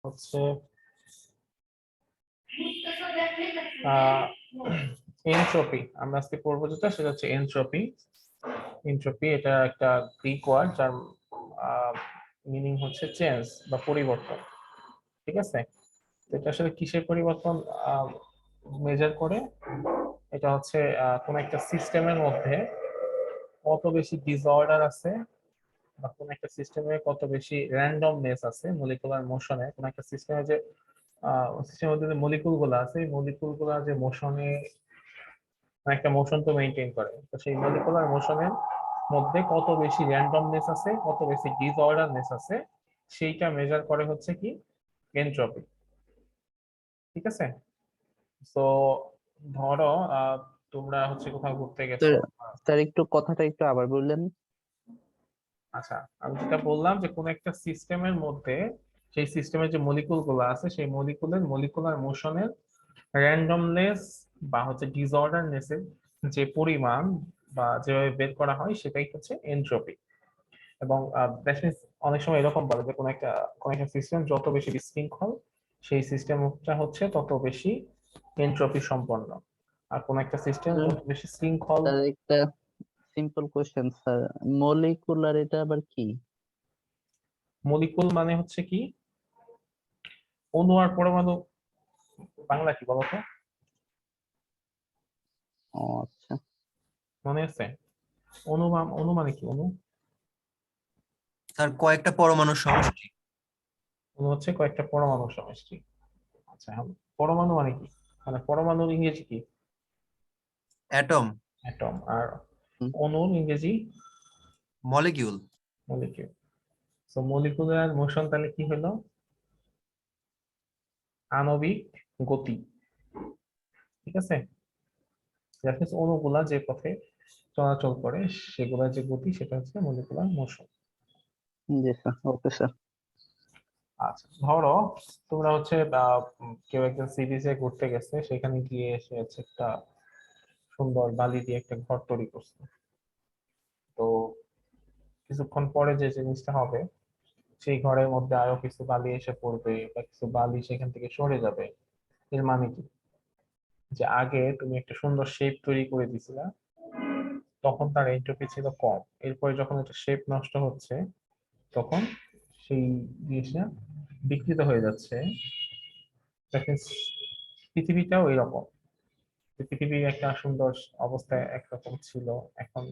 হচ্ছে এনট্রপি। আমরা আজকে পড়বো যেটা সেটা হচ্ছে এনট্রপি। এনট্রপি এটা একটা গ্রিক ওয়ার্ড যার মিনিং হচ্ছে চেঞ্জ বা পরিবর্তন। ঠিক আছে, এটা আসলে কিসের পরিবর্তন মেজার করে? এটা হচ্ছে কোন একটা সিস্টেমের মধ্যে কত বেশি ডিসঅর্ডার আছে বা কোন একটা সিস্টেমে কত বেশি র্যান্ডমনেস আছে মলিকুলার মোশনে। কোন একটা সিস্টেমে যে সিস্টেমের মধ্যে যে মলিকুল গুলো আছে, মলিকুল গুলা যে মোশনে একটা মোশন তো মেনটেন করে, তো সেই মলিকুলার মোশনের মধ্যে কত বেশি র্যান্ডমনেস আছে, কত বেশি ডিসঅর্ডারনেস আছে, সেইটা মেজার করে হচ্ছে কি এনট্রপি। ঠিক আছে, তো ধরো তোমরা হচ্ছে কোথাও ঘুরতে গেছো। স্যার স্যার একটু কথাটা একটু আবার বললেন। আচ্ছা, আমি যেটা বললাম যে কোন একটা সিস্টেমের মধ্যে সেই সিস্টেমের যে মলিকুল গুলো আছে সেই মলিকুলের মলিকুলার মোশনের র্যান্ডমনেস বা হচ্ছে ডিসঅর্ডারনেস এর যে পরিমাণ বা যেভাবে বের করা হয় সেটাই হচ্ছে এনট্রপি। এবং দ্যাট মিন্স অনেক সময় এরকম বলে যে কোন একটা সিস্টেম যত বেশি বিশৃঙ্খল সেই সিস্টেমটা হচ্ছে তত বেশি এনট্রপি সম্পন্ন, আর কোন একটা সিস্টেম স্যার যত বেশি শৃঙ্খল। স্যার, একটা সিম্পল কোশ্চেন স্যার, মলিকুলার এটা আবার কি? মলিকুল মানে হচ্ছে কি অণু আর পরমাণু। বাংলা কি বলতো, ও আচ্ছা। মনে আছে? অণু মানে কি? অণু স্যার কয়েকটা পরমাণুর সমষ্টি। অণু হচ্ছে কয়েকটা পরমাণুর সমষ্টি। আচ্ছা, পরমাণু মানে কি? মানে পরমাণুর ইংরেজি কি? অ্যাটম। অ্যাটম। আর হুম, অণুর ইংরেজি মলিকিউল। মলিকিউল। তো মলিকুলার মোশন তাহলে কি হলো? আণবিক গতি। ঠিক আছে, দ্যাট মিন্স অণুগুলা যে পথে চলাচল করে সেগুলা যে গতি সেটা হচ্ছে মলিকুলার মোশন। জি স্যার, ওকে স্যার। আচ্ছা, ধরো তোমরা হচ্ছে কেউ একজন সি বিচে ঘুরতে গেছে, সেখানে গিয়ে এসে হচ্ছে একটা সুন্দর বালি দিয়ে একটা ঘর তৈরি করছে। তো কিছুক্ষণ পরে যে জিনিসটা হবে, সেই ঘরের মধ্যে আরো কিছু বালি এসে পড়বে বা কিছু বালি সেখান থেকে সরে যাবে। এর মানে কি? যে আগে তুমি একটা সুন্দর শেপ তৈরি করে দিছিলা, তখন তার এন্ট্রপি ছিল কম। এরপরে যখন একটা শেপ নষ্ট হচ্ছে তখন সেই জিনিসটা বিকৃত হয়ে যাচ্ছে। দেখেন, পৃথিবীটাও এরকম। যে পৃথিবী একটা সুন্দর অবস্থায় একরকম ছিল, এখন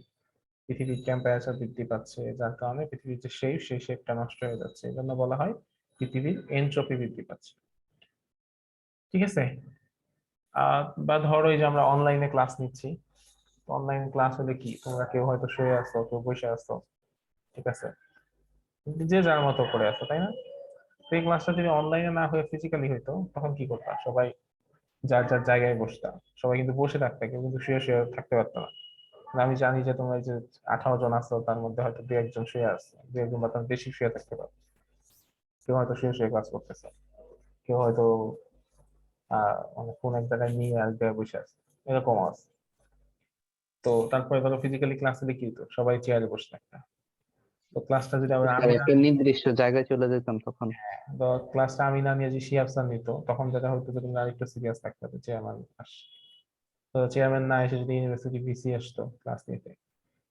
পৃথিবীর টেম্পারেচার বৃদ্ধি পাচ্ছে, যার কারণে পৃথিবীর যে শেপ সেই শেপটা নষ্ট হয়ে যাচ্ছে। এই জন্য বলা হয় পৃথিবীর এনট্রপি বৃদ্ধি পাচ্ছে। ঠিক আছে, বা ধরো এই যে আমরা অনলাইনে ক্লাস নিচ্ছি, অনলাইন ক্লাস হলে কি তোমরা কেউ হয়তো শুয়ে আছো, কেউ বসে আছো। ঠিক আছে, যে যার মতো করে আছো, তাই না? তো এই ক্লাসটা যদি অনলাইনে না হয়ে ফিজিক্যালি হইতো তখন কি করতা? সবাই যার যার জায়গায় বসতাম। সবাই কিন্তু বসে থাকতো, কেউ কিন্তু শুয়ে শুয়ে থাকতে পারতো না। না, আমি জানি যে তোমরা এই যে 18 জন আছো তার মধ্যে হয়তো দু একজন শুয়ে আছে, দু একজন বা তার বেশি শুয়ে থাকতে পারে। কেউ হয়তো শুয়ে শুয়ে ক্লাস করতেছে, কেউ হয়তো মানে কোন এক জায়গায় নিয়ে এক জায়গায় বসে আছে, এরকম আছে। তো তারপরে ধরো ফিজিক্যালি ক্লাস হলে কি হতো? সবাই চেয়ারে বসে থাকতো। তো ক্লাসটা যদি আবার স্যার আমি না একটা নির্দিষ্ট জায়গায় চলে যেতাম তখন। তো ক্লাসটা আমি না নিয়ে যে শিহাব স্যার নিত, তখন যেটা হতো যে তোমরা আরেকটু সিরিয়াস থাকতে হবে। চেয়ারম্যান তো চেয়ারম্যান না এসে যদি ইউনিভার্সিটি ভিসি আসতো ক্লাস নিতে,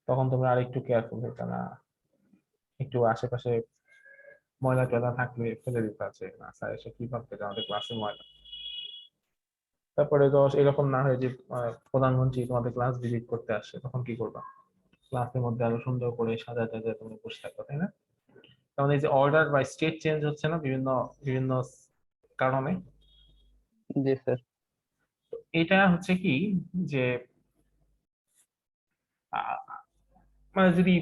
তখন তোমরা আরেকটু কেয়ারফুল হইতো না, একটু আশেপাশে ময়লা টয়লা থাকলে ফেলে দিতে আছে না, স্যার এসে কি ভাবতে যে আমাদের ক্লাসে ময়লা। তারপরে তো এরকম না হয় যে প্রধানমন্ত্রী তোমাদের ক্লাস ভিজিট করতে আসে, তখন কি করবা? ক্লাসের মধ্যে আরো সুন্দর করে সাজা টাজা তুমি বসে থাকো, তাই না? কারণ এই যে অর্ডার বা স্টেট চেঞ্জ হচ্ছে না বিভিন্ন বিভিন্ন কারণে। জি স্যার। তো এটা হচ্ছে কি যে আহ, মানে যদি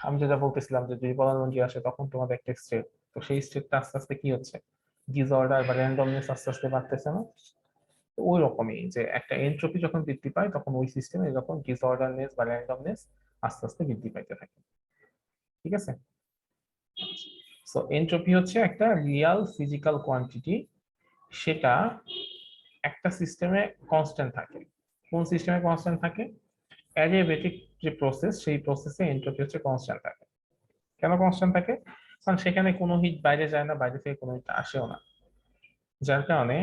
আমি যেটা বলতেছিলাম যে যদি প্রধানমন্ত্রী আসে তখন তোমাদের একটা স্টেট, তো সেই স্টেটটা আস্তে আস্তে কি হচ্ছে, ডিসঅর্ডার বা র্যান্ডমনেস আস্তে আস্তে বাড়তেছে না? তো ওই রকমই যে একটা এনট্রপি যখন বৃদ্ধি পায় তখন ওই সিস্টেমে এরকম ডিসঅর্ডারনেস বা র্যান্ডমনেস আস্তে আস্তে বৃদ্ধি পাইতে থাকে। ঠিক আছে, সো এনট্রপি হচ্ছে একটা রিয়াল ফিজিক্যাল কোয়ান্টিটি, সেটা একটা সিস্টেমে কনস্ট্যান্ট থাকে। কোন সিস্টেমে কনস্ট্যান্ট থাকে? অ্যাডিয়াবেটিক যে প্রসেস, সেই প্রসেসে এনট্রপি হচ্ছে কনস্ট্যান্ট থাকে। কেন কনস্ট্যান্ট থাকে? কারণ সেখানে কোনো হিট বাইরে যায় না, বাইরে থেকে কোনো হিট আসেও না। যার কারণে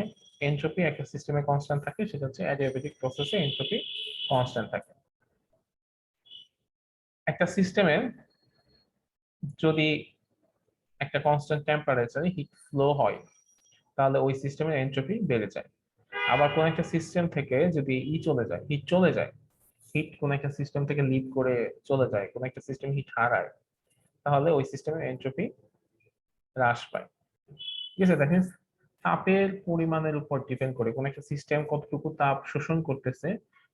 এনট্রপি একটা সিস্টেমে কনস্ট্যান্ট থাকে, সেটা হচ্ছে অ্যাডিয়াবেটিক প্রসেসে এনট্রপি কনস্ট্যান্ট থাকে। একটা সিস্টেমের যদি একটা কনস্ট্যান্ট টেম্পারেচারে হিট ফ্লো হয়, তাহলে ওই সিস্টেমের এনট্রপি বেড়ে যায়। আবার কোন একটা সিস্টেম থেকে যদি হিট চলে যায়, হিট কোন একটা সিস্টেম থেকে লিভ করে চলে যায়, কোন একটা সিস্টেম হিট হারায়, তাহলে ওই সিস্টেমের এনট্রপি হ্রাস পায়। ঠিক আছে, দ্যাট মিনস তাপের পরিমাণের উপর ডিপেন্ড করে কোন একটা সিস্টেম কতটুকু তাপ শোষণ করতেছে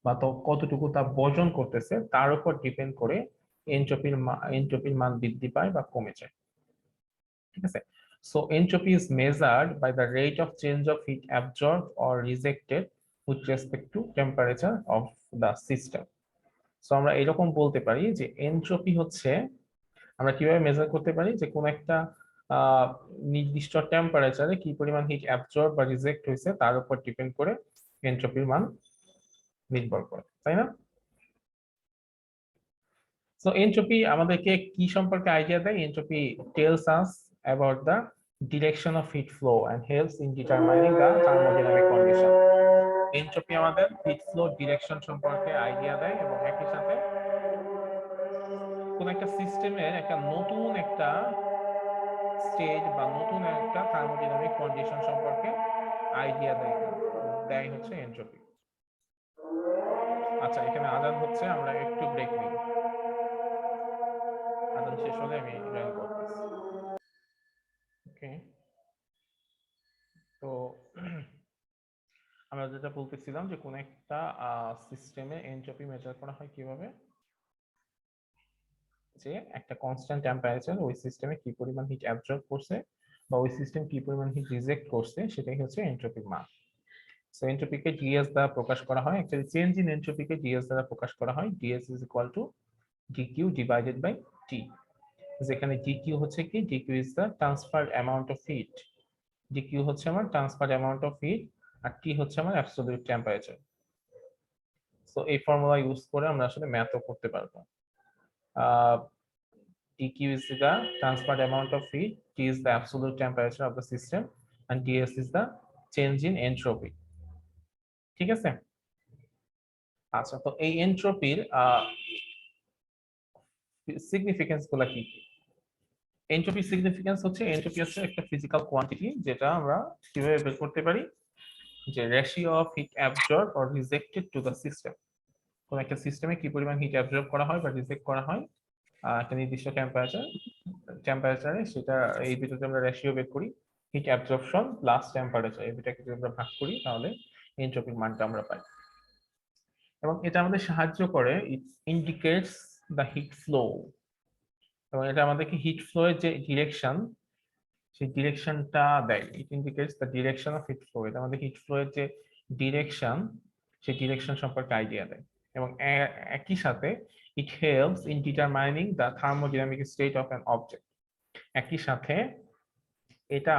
বা কতটুকু তাপ বর্জন করতেছে, তার উপর ডিপেন্ড করে এনট্রপির মান বৃদ্ধি পায় বা কমে যায়। ঠিক আছে, so entropy is measured by the rate of change of heat absorbed or rejected with respect to temperature of the system. So আমরা এরকম বলতে পারি যে এনট্রপি হচ্ছে, আমরা কিভাবে মেজার করতে পারি যে কোন একটা নির্দিষ্ট টেম্পারেচারে কি পরিমাণ হিট অ্যাবজর্ব বা রিজেক্ট হয়েছে তার উপর ডিপেন্ড করে এনট্রপির মান নির্ভর করে, তাই না? সো এনট্রপি আমাদেরকে কি সম্পর্কে আইডিয়া দেয়? Entropy tells us about the direction of heat flow and helps in determining the thermodynamic condition. Entropy আমাদের হিট ফ্লো ডিরেকশন সম্পর্কে আইডিয়া দেয় এবং একই সাথে কোন একটা সিস্টেমের একটা নতুন একটা স্টেজ বা নতুন একটা থার্মোডাইনামিক কন্ডিশন সম্পর্কে আইডিয়া দেয় হচ্ছে এনট্রপি। আচ্ছা, এখানে আজান হচ্ছে, আমরা একটু ব্রেক নিই, আজান শেষ হলে আমি জয়েন করতেছি। ওকে, তো আমরা যেটা বলতেছিলাম যে কোন একটা সিস্টেমে এনট্রপি মেজার করা হয় কিভাবে, যে একটা কনস্ট্যান্ট টেম্পারেচার ওই সিস্টেমে কি পরিমাণ হিট অ্যাবজর্ব করছে বা ওই সিস্টেম কি পরিমাণ হিট রিজেক্ট করছে, সেটাই হচ্ছে এনট্রপির মান। সো এনট্রপিকে ডিএস দ্বারা প্রকাশ করা হয়, অ্যাকচুয়ালি চেঞ্জ ইন এনট্রপিকে ডিএস দ্বারা প্রকাশ করা হয়। DS is equal to DQ divided by T, যেখানে ডিকিউ হচ্ছে কি, DQ is the transferred amount of heat, DQ হচ্ছে আমার ট্রান্সফারড অ্যামাউন্ট অফ হিট, আর টি হচ্ছে আমার অ্যাবসলিউট টেম্পারেচার। সো এই ফর্মুলা ইউজ করে আমরা আসলে ম্যাথও করতে পারবো। dq is the transferred amount of heat, T is the absolute temperature of the system, and ds is the change in entropy. ঠিক আছে? আচ্ছা, তো এই এনট্রপির সিগনিফিকেন্স গুলা কি কি? এনট্রপির সিগনিফিকেন্স হচ্ছে, এনট্রপি হচ্ছে একটা ফিজিক্যাল কোয়ান্টিটি, যেটা আমরা কিভাবে বের করতে পারি, যে ratio of heat absorb or rejected to the system. কোন একটা সিস্টেমে কি পরিমাণ হিট অ্যাবজর্ব করা হয় বা রিজেক্ট করা হয় একটা নির্দিষ্ট টেম্পারেচারে, সেটা এই দুটোতে আমরা রেশিও বের করি, হিট অ্যাবজর্পশন প্লাস টেম্পারেচার, এই দুটাকে যদি আমরা ভাগ করি তাহলে এনট্রপির মানটা আমরা পাই। এবং এটা আমাদের সাহায্য করে, it indicates the heat flow, এবং এটা আমাদেরকে হিট ফ্লো এর যে ডিরেকশন, সেই ডিরেকশনটা দেয়। ইট indicates the direction of heat flow, এটা আমাদের হিট ফ্লো এর যে ডিরেকশন, সেই ডিরেকশন সম্পর্কে আইডিয়া দেয়। এবং একই সাথে it helps in determining the thermodynamic state of an object, একই সাথে এটা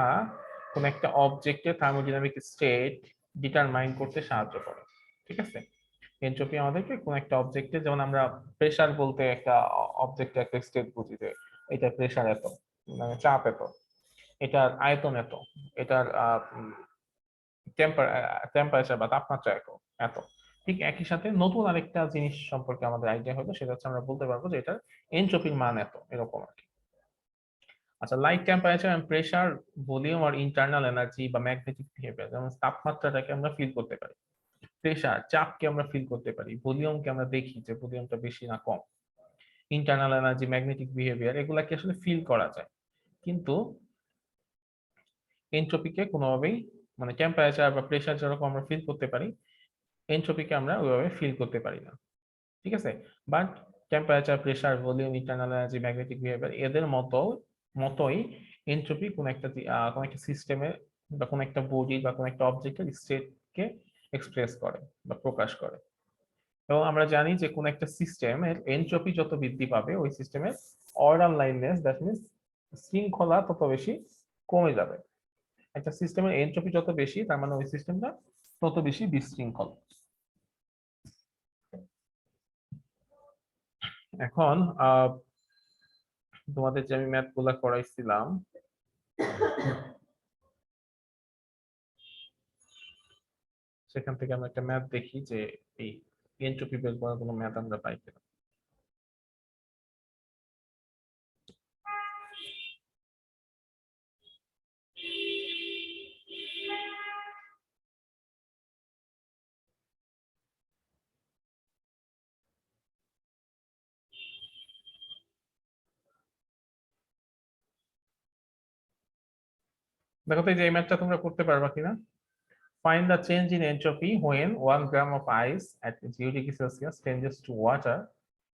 কোন একটা অবজেক্টের থার্মোডাইনামিক স্টেট ডিটারমাইন করতে সাহায্য করে। ঠিক আছে, এনট্রপি আমাদেরকে কোন একটা অবজেক্টে, যেমন আমরা প্রেসার বলতে একটা অবজেক্টে একটা স্টেট বুঝি যে এটা প্রেসার এত, মানে চাপ এত, এটার আয়তন এত, এটার টেম্পারেচার বা তাপমাত্রা এত। ঠিক একই সাথে নতুন আরেকটা জিনিস সম্পর্কে আমাদের আইডিয়া হলো, সেটা হচ্ছে আমরা বলতে পারবো যে এটার এনট্রপির মান এত, এরকম আর কি। আচ্ছা, like temperature and pressure, volume আর ইন্টারনাল এনার্জি বা ম্যাগনেটিক বিহেভিয়ার, যেমন তাপমাত্রাটাকে আমরা ফিল করতে পারি, প্রেসার চাপকে আমরা ফিল করতে পারি, ভলিউমকে আমরা দেখি যে ভলিউমটা বেশি না কম, ইন্টারনাল এনার্জি, ম্যাগনেটিক বিহেভিয়ার, এগুলাকে আসলে ফিল করা যায়। কিন্তু এনট্রপিকে কোনোভাবেই, মানে টেম্পারেচার বা প্রেসার যেরকম আমরা ফিল করতে পারি, এনট্রপিকে আমরা ওইভাবে ফিল করতে পারি না। ঠিক আছে, but temperature, pressure, volume, internal energy, magnetic behaviour, এদের মতোই এনট্রপি কোন একটা সিস্টেমের বা কোন একটা বডি বা কোন একটা অবজেক্টের স্টেটকে এক্সপ্রেস করে বা প্রকাশ করে। এবং আমরা জানি যে কোন একটা সিস্টেমের এনট্রপি যত বৃদ্ধি পাবে, ওই সিস্টেমের অর্ডারলাইননেস, দ্যাট মিন্স শৃঙ্খলা, তত বেশি কমে যাবে। একটা সিস্টেমের এনট্রপি যত বেশি, তার মানে ওই সিস্টেমটা তত বেশি বিশৃঙ্খল। এখন তোমাদের যে আমি ম্যাথ গুলা করাইছিলাম, সেখান থেকে আমরা একটা ম্যাথ দেখি যে এই এনট্রপি বের করার কোনো ম্যাথ আমরা পাই কিনা। দেখো তো এই যে এই ম্যাথটা তোমরা করতে পারবা কিনা। Find the change in entropy when 1 gram of ice at 0 degree Celsius changes to water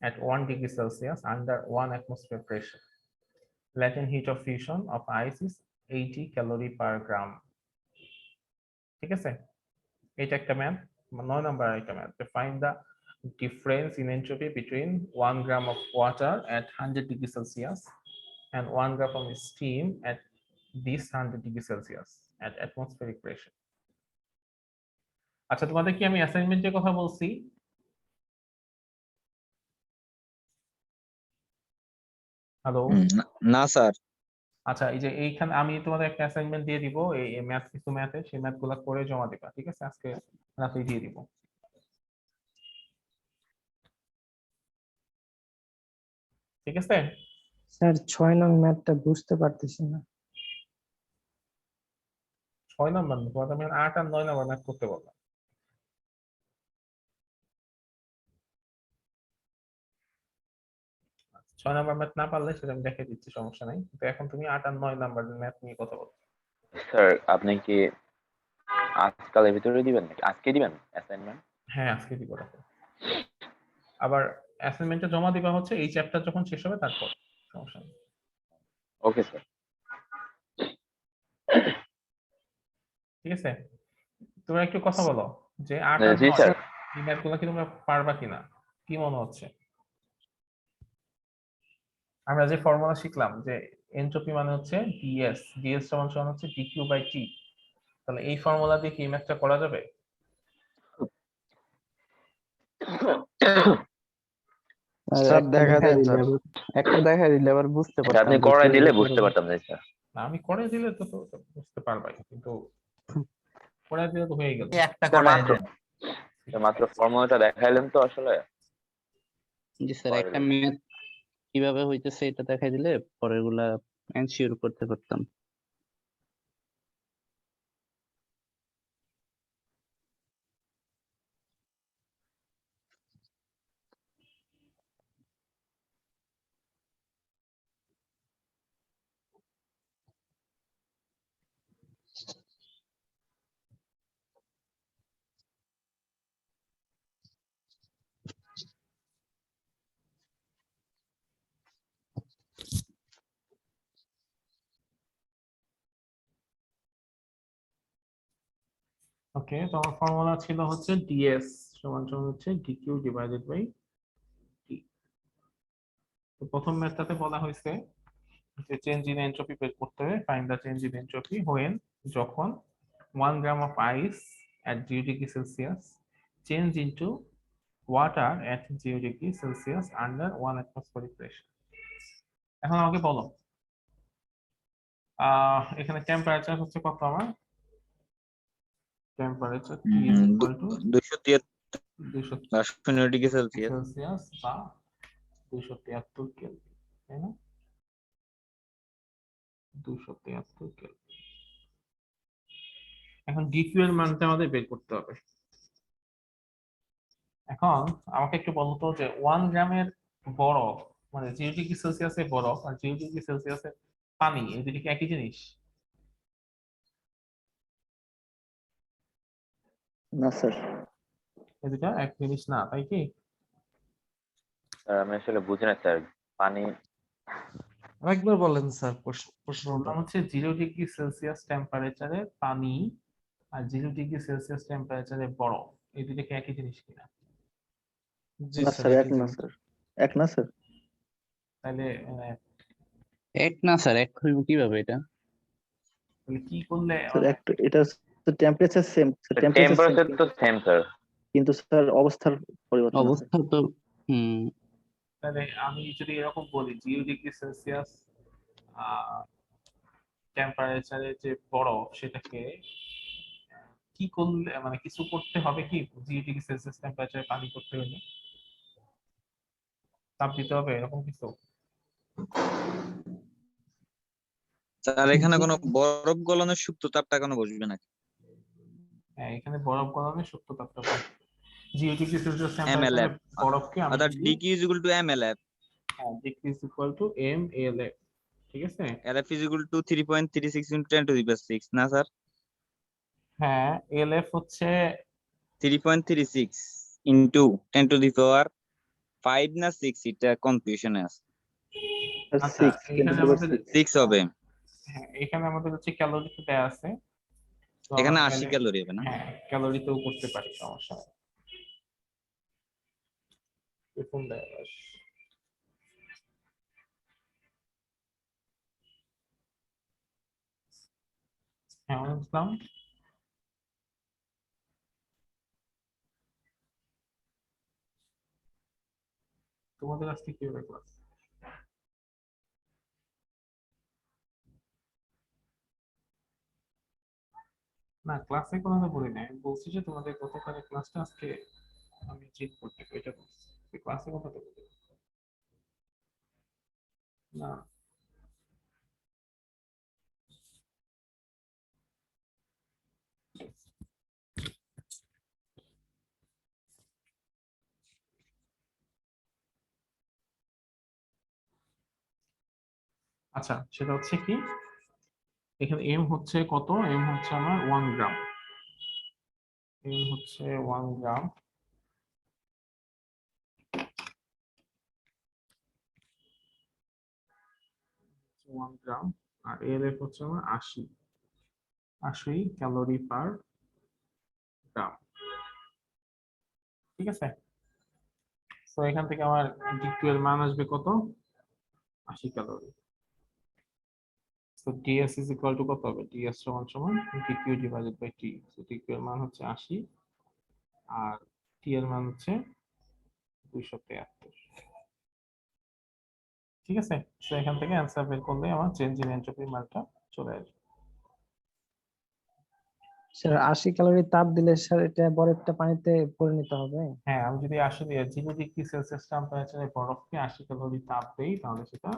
at 1 degree Celsius under 1 atmosphere pressure. Latent heat of fusion of ice is 80 calorie per gram. ঠিক আছে, এটা একটা math. 9 number একটা math. Find the difference in entropy between 1 gram of water at 100 degree Celsius and 1 gram of steam at this 100 degree Celsius at atmospheric pressure. আচ্ছা, তোমাদের কি আমি অ্যাসাইনমেন্টের কথা বলছি? হ্যালো, না স্যার। আচ্ছা এই যে এইখানে আমি তোমাদের একটা অ্যাসাইনমেন্ট দিয়ে দিব, এই ম্যাথ কিছু ম্যাথে, সেই ম্যাথগুলো করে জমা দিবা, ঠিক আছে? আজকে রাতে দিয়ে দিব, ঠিক আছে? স্যার 6 নং ম্যাথটা বুঝতে পারতেছি না। 6 নাম্বার না, তোমাদের আমি 8 আর 9 নাম্বার ম্যাথ করতে বললাম। আচ্ছা, 6 নাম্বার ম্যাথ না পারলে সেটা আমি দেখে দিচ্ছি, সমস্যা নাই। তো এখন তুমি 8 আর 9 নাম্বার ম্যাথ নিয়ে কথা বলো। স্যার আপনি কি আজকালের ভিতরে দিবেন নাকি আজকে দিবেন অ্যাসাইনমেন্ট? হ্যাঁ, আজকে দিব রাতে। আবার অ্যাসাইনমেন্টটা জমা দিবা হচ্ছে এই চ্যাপ্টার যখন শেষ হবে তারপর, সমস্যা নেই। Okay sir. ঠিক আছে, তোমরা একটু কথা বলো যে 8 আর জি 9 স্যার। এই ম্যাথগুলো কি তোমরা পারবা কিনা, কি মনে হচ্ছে? আমরা যে ফর্মুলা শিখলাম যে এনট্রপি মানে হচ্ছে ডিএস, ডিএস সমান সমান হচ্ছে ডিকিউ বাই টি, তাহলে এই ফর্মুলা দিয়ে কি এই ম্যাথটা করা যাবে? আর স্যার একটা দেখা দেখাই দেন দিলে স্যার। একটা দেখাই দিলে আবার বুঝতে আপনি পারতাম যে করাই দিলে কিভাবে বুঝতে করবো। পারতাম না স্যার। না, আমি করে দিলে তো তো বুঝতে পারবাই, কিন্তু করে দিলে তো হয়ে গেল। একটা স্যার করায় মাত্র দেন। মাত্র ফর্মুলাটা দেখাইলেন তো আসলে। জি স্যার, একটা ম্যাথ কিভাবে হইতেছে এটা দেখাই দিলে পরেরগুলা এনশিওর করতে পারতাম। ওকে, তো আমার ফর্মুলা ছিল হচ্ছে ডিএস সমান সমান হচ্ছে ডিকিউ ডিভাইডেড বাই টি। তো প্রথম ম্যাথটাতে বলা হয়েছে যে চেঞ্জ ইন এনট্রপি বের করতে হবে, find the change in entropy when, যখন 1 gram of ice at 0 degree Celsius change into water at 0 degree Celsius under 1 atmospheric pressure. এখন আমাকে বলো এখানে টেম্পারেচার হচ্ছে কত? আমার temperature T is equal to 273 degree Celsius. Celsius বা 273 কেলভিন, তাই না? 273 কেলভিন। এখন ডিকিউ এর মানটা আমাদের বের করতে হবে। এখন আমাকে একটু বলতো যে 1 গ্রামের বরফ মানে 0 ডিগ্রি সেলসিয়াসের বরফ আর 0 ডিগ্রি সেলসিয়াসের পানি, এই দুটো কি একই জিনিস? না স্যার। এই দুটো এক জিনিস না, তাই কি? স্যার আমি আসলে বুঝি না স্যার। পানি আরেকবার বলেন স্যার প্রশ্নটা। বললাম হচ্ছে 0 ডিগ্রি সেলসিয়াস টেম্পারেচারে পানি আর 0 ডিগ্রি সেলসিয়াস টেম্পারেচারে বরফ, এই দুটো কি একই জিনিস কিনা? জি না স্যার, স্যার, এক একই না জিনিস। স্যার। এক না স্যার। তাহলে এক না স্যার, এক হইব কিভাবে এটা? তাহলে কি করলে স্যার একটা এটা টেম্পারেচার সেম, টেম্পারেচার তো সেম স্যার। কিন্তু স্যার অবস্থার পরিবর্তন আছে। অবস্থা তো হুম তাহলে আমি যদি এরকম বলি 0 ডিগ্রি সেলসিয়াস টেম্পারেচারে যে বরফ সেটাকে কি করলে মানে কিছু করতে হবে কি 0 ডিগ্রি সেলসিয়াস টেম্পারেচারে পানি করতে হলে তাপ দিতে হবে এরকম কিছু? স্যার এখানে কোনো বরফ গলনের সুপ্ত তাপটা কোনো বসবে নাকি? হ্যাঁ, এখানে বরফ গলনের সুপ্ত তাপটা 0 ডিগ্রি সেলসিয়াস এমএলএফ টেম্পারেচারে বরফকে আমি অর্থাৎ যদি DQ is equal to MLF, degree is equal to mLF, ঠিক আছে? LF is equal to 3.36 into 10 to the power 6 না স্যার? হ্যাঁ, LF হচ্ছে 3.36 ইনটু 10 টু দি পাওয়ার 5 না 6, এটা কনফিউশনে আছে। আচ্ছা, 6 10 এখানে to the power আমাদের 6 6 হবে, হ্যাঁ এখানে আমাদের হচ্ছে ক্যালোরি দেয়া আছে, তো এখানে আমরা 80 চাইলে ক্যালোরি হবে না? হ্যাঁ ক্যালোরিতেও করতে পারি, সমস্যা নেই। দেখুন দেয়া আছে। হ্যাঁ, বুঝলাম। তোমাদের আজকে কি হবে ক্লাস? না, ক্লাসে কোনো তো বলি নাই, আমি বলছি যে তোমাদের গতকালের ক্লাসটা আজকে আমি চেক করতে, এটা বলছি ক্লাসে কথা তো বলি না। আচ্ছা, সেটা হচ্ছে কি, এখানে এম হচ্ছে কত, এম হচ্ছে আমার 1 গ্রাম, এম হচ্ছে 1 গ্রাম, 1 গ্রাম, আর এলএফ হচ্ছে আমার 80 ক্যালোরি পার গ্রাম, ঠিক আছে? তো এখান থেকে আমার ডিকিউ এর মান আসবে কত, 80 ক্যালোরি। তো ds ইজ ইকুয়াল টু কত হবে, ds সমান সমান ডিকিউ ডিভাইডেড বাই টি। তো ডিকিউ এর মান হচ্ছে 80 আর টি এর মান হচ্ছে 273, ঠিক আছে? তো এখান থেকে অ্যান্সার বের করলে আমার চেঞ্জ ইন এন্ট্রপির মানটা চলে আসবে। স্যার 80 ক্যালোরি তাপ দিলে স্যার এটা বরফটা পানিতে পরিণত হবে? হ্যাঁ, আমি যদি 0 ডিগ্রি সেলসিয়াস টেম্পারেচারে বরফকে 80 ক্যালোরি তাপ দেই তাহলে সেটা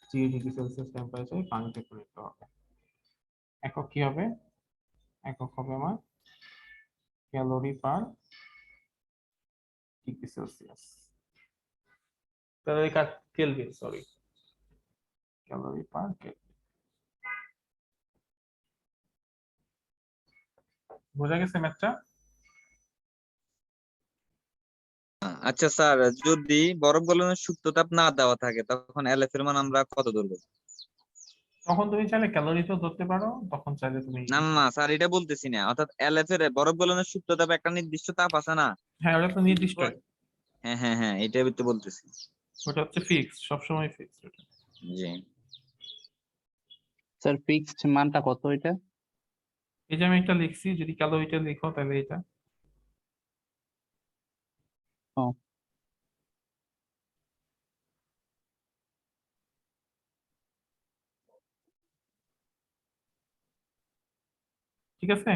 0 ডিগ্রি সেলসিয়াস টেম্পারেচারে পানিতে পরিণত হবে। একক কি হবে, একক হবে আমার calorie per degree Celsius, calorie per kelvin, sorry, calorie per kelvin. বোঝা গেছে ম্যাথটা? আচ্ছা স্যার, যদি বরফ গলনের সুপ্ত তাপ না দেওয়া থাকে তখন এলএফ এর মান আমরা কত ধরবো? তখন তুমি চাইলে ক্যালোরিতেও ধরতে পারো, তখন চাইলে তুমি না না না স্যার, এটা বলতেছি না, অর্থাৎ এলএফ এর বরফ গলনের সুপ্ত তাপ একটা নির্দিষ্ট তাপ আছে না? হ্যাঁ, ওটা তো নির্দিষ্ট, হ্যাঁ হ্যাঁ হ্যাঁ, এটাই তো বলতেছি। ওটা হচ্ছে ফিক্স, সবসময় ফিক্স ওটা। জি স্যার ফিক্সড মানটা কত এটা? এই যে আমি একটা লিখছি, যদি ক্যালোরিটা লিখো তাহলে এটা ও, ঠিক আছে।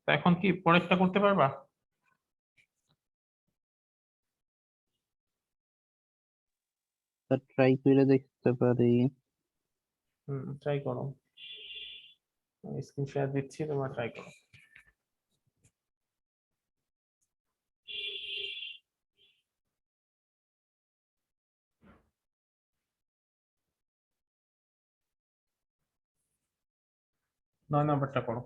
তো এখন কি পরেরটা করতে পারবা? স্যার ট্রাই করে দেখতে পারি। ট্রাই করো, স্ক্রিন শেয়ার দিচ্ছি, তোমরা ট্রাই করো। নয় নাম্বারটা করো।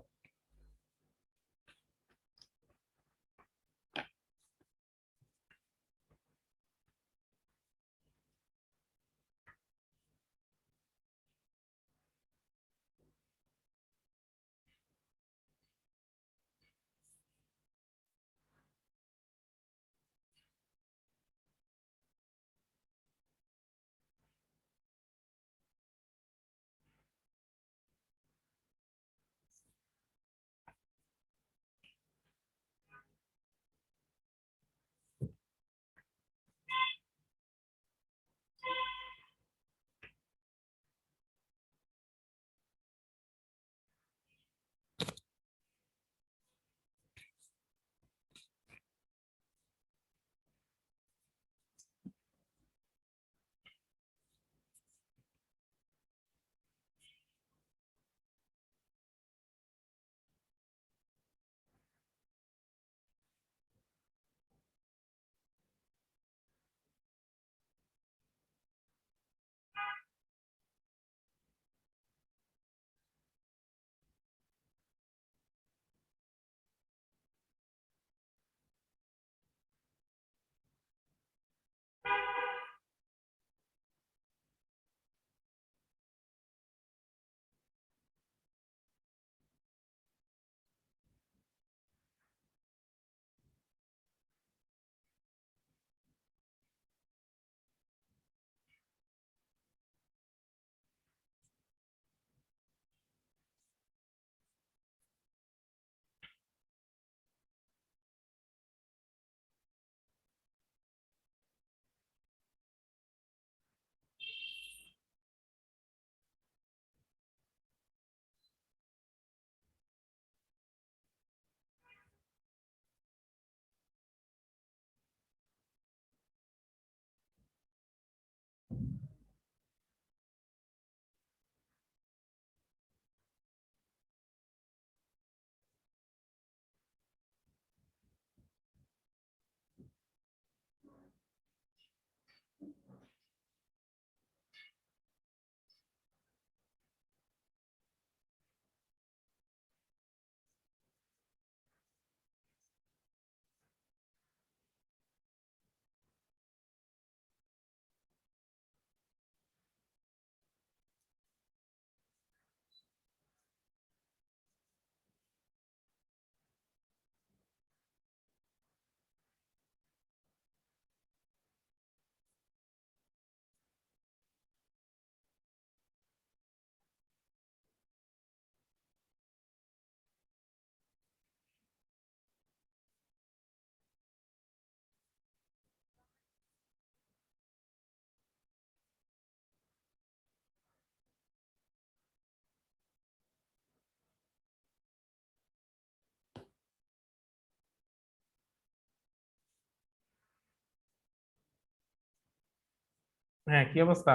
হ্যাঁ, কি অবস্থা?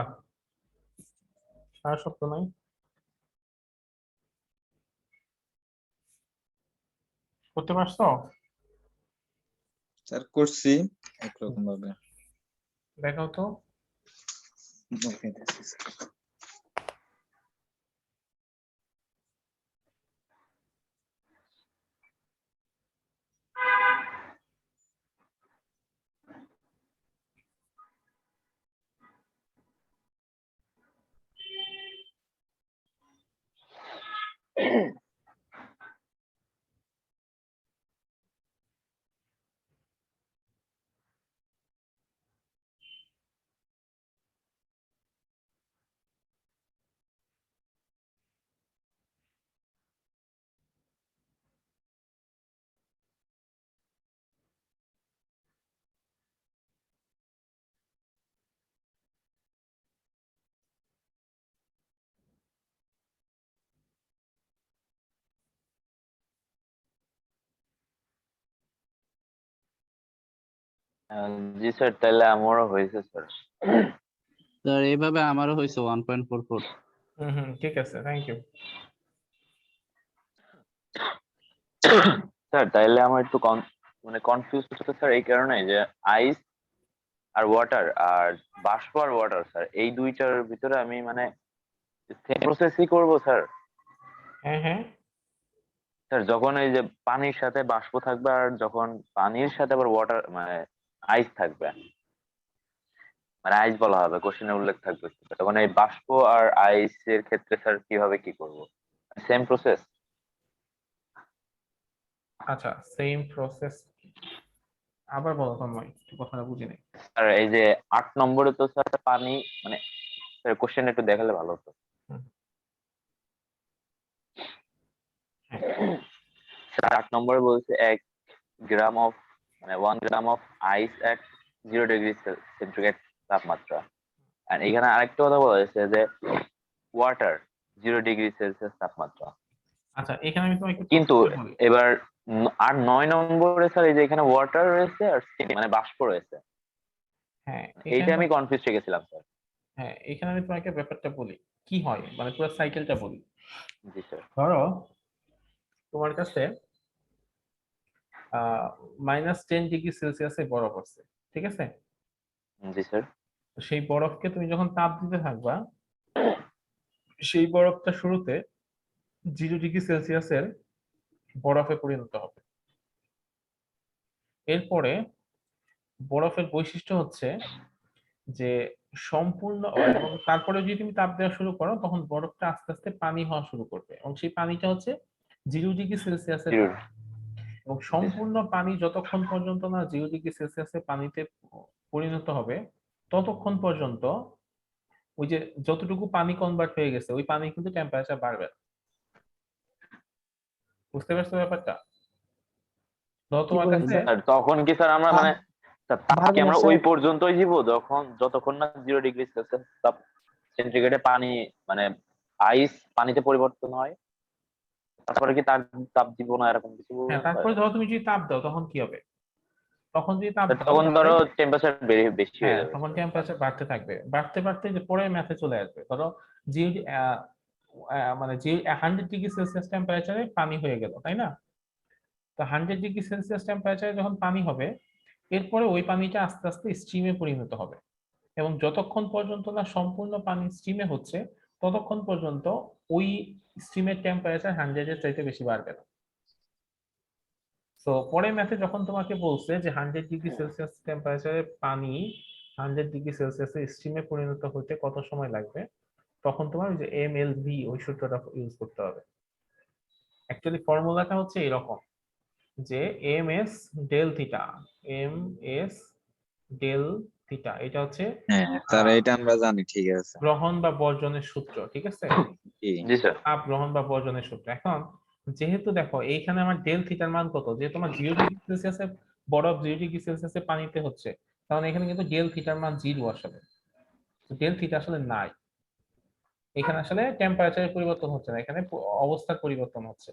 সারা সপ্তাহ নাই? করতে পারছো? স্যার করছি একরকম ভাবে। দেখাও তো। দেখাইতেছি স্যার। জি স্যার, তাহলে আমারও হয়েছে স্যার। স্যার এইভাবে আমারও হয়েছে 1.44। হুম, ঠিক আছে, থ্যাংক ইউ। স্যার তাইলে আমার একটু মানে কনফিউজ হচ্ছে স্যার, এই কারণে যে আইস আর ওয়াটার আর বাষ্প আর ওয়াটার স্যার, এই দুইটার ভিতরে আমি মানে সেম প্রসেসই করব স্যার। হ্যাঁ হ্যাঁ, স্যার যখন এই যে পানির সাথে বাষ্প থাকবে আর যখন পানির সাথে আবার ওয়াটার মানে আইস থাকবে, মানে আইস বলা হবে, কোশ্চেনে উল্লেখ থাকবে, তখন এই বাষ্প আর আইসের ক্ষেত্রে স্যার কিভাবে কি করব? Same process? আচ্ছা, সেম প্রসেস। আবার বলো তন্ময়, একটু কথাটা বুঝি নাই। স্যার এই যে 8 নম্বরে তো স্যার পানি মানে, স্যার কোশ্চেন একটু দেখালে ভালো হতো। হুম, হ্যাঁ স্যার 8 নম্বরে বলছে 1 গ্রাম অফ মানে 1 gram of ice at 0 degree centigrade তাপমাত্রা। আর এখানে আরেকটা কথা বলা হয়েছে যে ওয়াটার 0 ডিগ্রি সেলসিয়াস তাপমাত্রা। আচ্ছা, এখানে আমি তোমাকে একটু কিন্তু প্রশ্ন বলি। এবার আর 9 নম্বরে স্যার এই যে এখানে ওয়াটার রয়েছে আর steam মানে বাষ্প রয়েছে, হ্যাঁ, এইটা এখানে আমি কনফিউজ হয়ে গেছিলাম স্যার। হ্যাঁ, এখানে আমি তোমাকে ব্যাপারটা বলি কি হয়, মানে পুরো সাইকেলটা বলি। জি স্যার। ধরো তোমার কাছে -10 ডিগ্রি সেলসিয়াসে বরফ আছে, ঠিক আছে? জি স্যার। তো সেই বরফকে তুমি যখন তাপ দিতে থাকবা, সেই বরফটা শুরুতে 0 ডিগ্রি সেলসিয়াসের বরফে পরিণত হবে। এরপরে বরফের বৈশিষ্ট্য হচ্ছে যে সম্পূর্ণ এবং তারপরে যদি তুমি তাপ দেওয়া শুরু করো, তখন বরফটা আস্তে আস্তে পানি হওয়া শুরু করবে, এবং সেই পানিটা হচ্ছে 0 ডিগ্রি সেলসিয়াসের পানি। এবং জি স্যার। সম্পূর্ণ পানি যতক্ষণ পর্যন্ত না 0 ডিগ্রি সেলসিয়াসের পানিতে পরিণত হবে, ততক্ষণ পর্যন্ত ওই যে যতটুকু পানি কনভার্ট হয়ে গেছে ওই পানি কিন্তু টেম্পারেচার বাড়বে না। বুঝতে পারছো ব্যাপারটা? ধরো কি তোমার বলেন কাছে স্যার? আর তখন কি স্যার আমরা মানে স্যার তাপ কি বাড়বে না আমরা স্যার? ওই পর্যন্তই দিব যতক্ষণ না 0 ডিগ্রি তাপ সেন্টিগ্রেডে পানি মানে আইস পানিতে পরিবর্তন হয়, তারপরে কি তার তাপ দিব না এরকম কিছু হ্যাঁ, বলবেন স্যার? তারপরে ধরো তুমি যদি তাপ দাও তখন কি হবে? তখন যদি তাপ স্যার, দাও তখন তাহলে ধরো টেম্পারেচার বেশি হয়ে হ্যাঁ, যাবে তখন স্যার টেম্পারেচার পানির। বাড়তে থাকবে, বাড়তে বাড়তে যে পরের ম্যাথে চলে আসবে। ধরো জিরো মানে যে 100 ডিগ্রি সেলসিয়াস টেম্পারেচারে পানি হয়ে গেল, তাই না? তো 100 ডিগ্রি সেলসিয়াস টেম্পারেচারে যখন পানি হবে, এরপরে ওই পানিটা আস্তে আস্তে স্টিমে পরিণত হবে, এবং যতক্ষণ পর্যন্ত না সম্পূর্ণ পানি স্টিমে হচ্ছে, ততক্ষণ পর্যন্ত ওই স্টিমের টেম্পারেচার 100-এর চাইতে বেশি বাড়বে না। তো পরের ম্যাথে যখন তোমাকে বলছে যে 100 ডিগ্রি সেলসিয়াস টেম্পারেচারে পানি 100 ডিগ্রি সেলসিয়াসে স্টিমে পরিণত হতে কত সময় লাগবে, তখন তোমার ওই যে MLV ওই সূত্রটা ইউজ করতে হবে। অ্যাকচুয়ালি ফর্মুলাটা হচ্ছে এরকম যে MS ডেল থিটা এটা হচ্ছে হ্যাঁ স্যার, আহ, এটা আমরা জানি, ঠিক আছে। গ্রহণ বা বর্জনের সূত্র, ঠিক আছে? কি? জি স্যার। তাপ গ্রহণ বা বর্জনের সূত্র। এখন যেহেতু দেখো এইখানে আমার ডেল থিটার মান কত, যে তোমার 0 ডিগ্রি সেলসিয়াসে বরফ 0 ডিগ্রি সেলসিয়াসে পানিতে হচ্ছে, কারণ এখানে কিন্তু ডেল থিটার মান 0 আসলে। ডেল থিটা আসলে নাই এখানে, আসলে টেম্পারেচারের পরিবর্তন হচ্ছে না, এখানে অবস্থার পরিবর্তন হচ্ছে।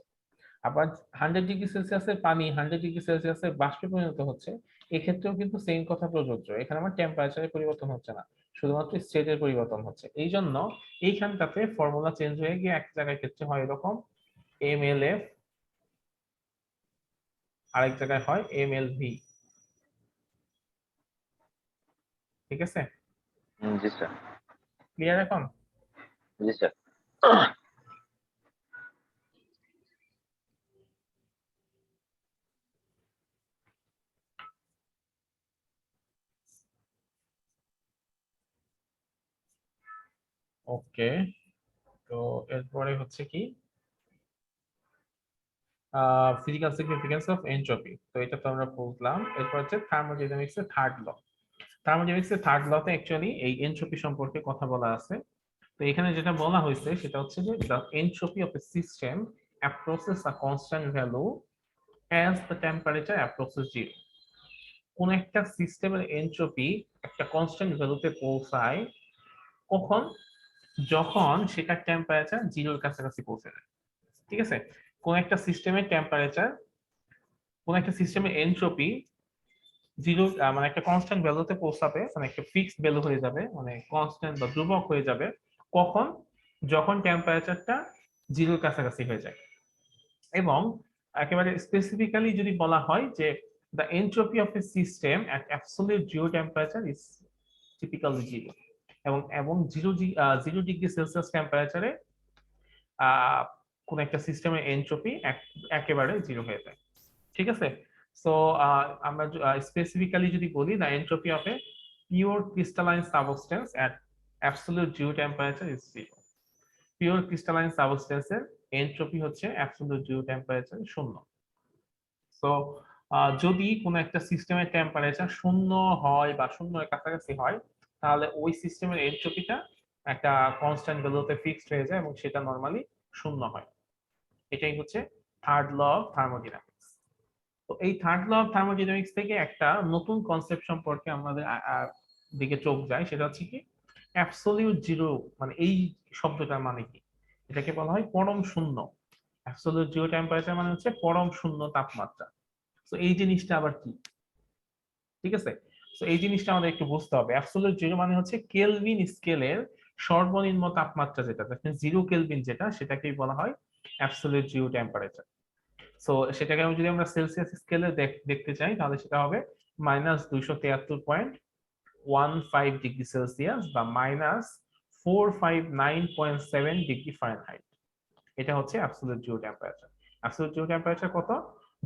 আবার 100 ডিগ্রি সেলসিয়াসের পানি 100 ডিগ্রি সেলসিয়াসে বাষ্পে পরিণত হচ্ছে, এক্ষেত্রেও কিন্তু সেম কথা প্রযোজ্য, এখানে আমার টেম্পারেচারের পরিবর্তন হচ্ছে না, শুধুমাত্র স্টেটের পরিবর্তন হচ্ছে। এই জন্য এইখানটাতে ফর্মুলা চেঞ্জ হয়ে গিয়ে এক জায়গায় ক্ষেত্রে হয় এরকম MLF, আরেক জায়গায় হয় MLV। ঠিক আছে, জি স্যার। ক্লিয়ার এখন? জি স্যার। ওকে, তো এরপরে হচ্ছে কি ফিজিক্যাল সিগনিফিকেন্স অফ এনট্রপি, তো এটা তো আমরা বুঝলাম। এরপর হচ্ছে থার্মোডাইনামিক্স এর থার্ড ল। থার্মোডাইনামিক্স এর থার্ড লতে অ্যাকচুয়ালি এই এনট্রপি সম্পর্কে কথা বলা আছে। তো এখানে যেটা বলা হয়েছে সেটা হচ্ছে যে the entropy of a system approaches a constant value as the temperature approaches zero। কোন একটা সিস্টেমের এনট্রপি একটা কনস্ট্যান্ট ভ্যালুতে পৌঁছায় কখন? যখন সেটা টেম্পারেচার জিরোর কাছাকাছি পৌঁছে যায়। ঠিক আছে, কোন একটা সিস্টেমের টেম্পারেচার, কোন একটা সিস্টেমের এনট্রপি জিরো মানে একটা কনস্ট্যান্ট ভ্যালুতে পৌঁছাবে, মানে একটা ফিক্সড ভ্যালু হয়ে যাবে, মানে কনস্ট্যান্ট বা ধ্রুবক হয়ে যাবে কখন? যখন টেম্পারেচারটা জিরোর কাছাকাছি হয়ে যায়। এবং একেবারে স্পেসিফিক্যালি যদি বলা হয় যে the entropy of a system at absolute zero temperature is typically zero, এবং 0 ডিগ্রি সেলসিয়াস টেম্পারেচারে কোন একটা সিস্টেমের এনট্রপি একেবারে জিরো হয়ে যায়। ঠিক আছে, সো আমরা স্পেসিফিক্যালি যদি বলি the entropy of a pure crystalline substance at absolute zero temperature is zero। Pure crystalline সাবস্টেন্সের এনট্রপি হচ্ছে অ্যাবসলিউট জিরো টেম্পারেচারে শূন্য। তো যদি কোনো একটা সিস্টেমের টেম্পারেচার শূন্য হয় বা শূন্যের কাছাকাছি হয়, তাহলে ওই সিস্টেমের এনট্রপিটা একটা কনস্ট্যান্ট ভ্যালুতে ফিক্সড হয়ে যায় এবং সেটা নরমালি শূন্য হয়। এটাই হচ্ছে থার্ড ল অফ থার্মোডাইনামিক্স। তো এই থার্ড ল অফ থার্মোডাইনামিক্স থেকে একটা নতুন কনসেপ্ট সম্পর্কে আমাদের দিকে চোখ যায়, সেটা হচ্ছে কি অ্যাবসলিউট জিরো। মানে এই শব্দটার মানে কি? এটাকে বলা হয় পরম শূন্য। অ্যাবসলিউট জিরো টেম্পারেচার মানে হচ্ছে পরম শূন্য তাপমাত্রা। তো এই জিনিসটা আবার কি? ঠিক আছে, তো এই জিনিসটা আমাদের একটু বুঝতে হবে। অ্যাবসলিউট জিরো মানে হচ্ছে কেলভিন স্কেলের সর্বনিম্ন তাপমাত্রা যেটা, জিরো কেলভিন যেটা, সেটাকেই বলা হয় অ্যাবসলিউট জিরো টেম্পারেচার। সো সেটাকে যদি আমরা সেলসিয়াস স্কেলে দেখতে চাই, তাহলে সেটা হবে -273.15 ডিগ্রি সেলসিয়াস বা -459.7 ডিগ্রি ফারেনহাইট। এটা হচ্ছে absolute zero temperature. Absolute zero temperature কত?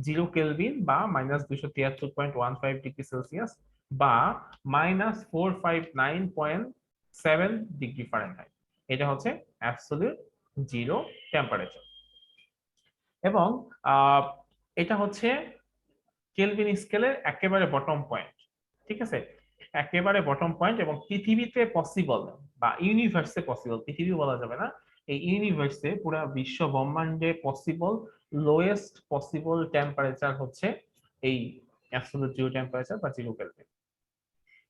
0 কেলভিন বা -273.15 ডিগ্রি সেলসিয়াস বা -459.7 ডিগ্রি ফারেনহাইট। এটা হচ্ছে অ্যাবসলিউট জিরো টেম্পারেচার। এবং এটা হচ্ছে কেলভিন স্কেলের একেবারে বটম পয়েন্ট। ঠিক আছে, একেবারে বটম পয়েন্ট। এবং পৃথিবীতে পসিবল বা ইউনিভার্সে পসিবল, পৃথিবী বলা যাবে না, এই ইউনিভার্সে পুরো বিশ্ব ব্রহ্মাণ্ডে পসিবল লোয়েস্ট পসিবল টেম্পারেচার হচ্ছে এই অ্যাবসলিউট জিরো টেম্পারেচার বা জিরো কেলভিন।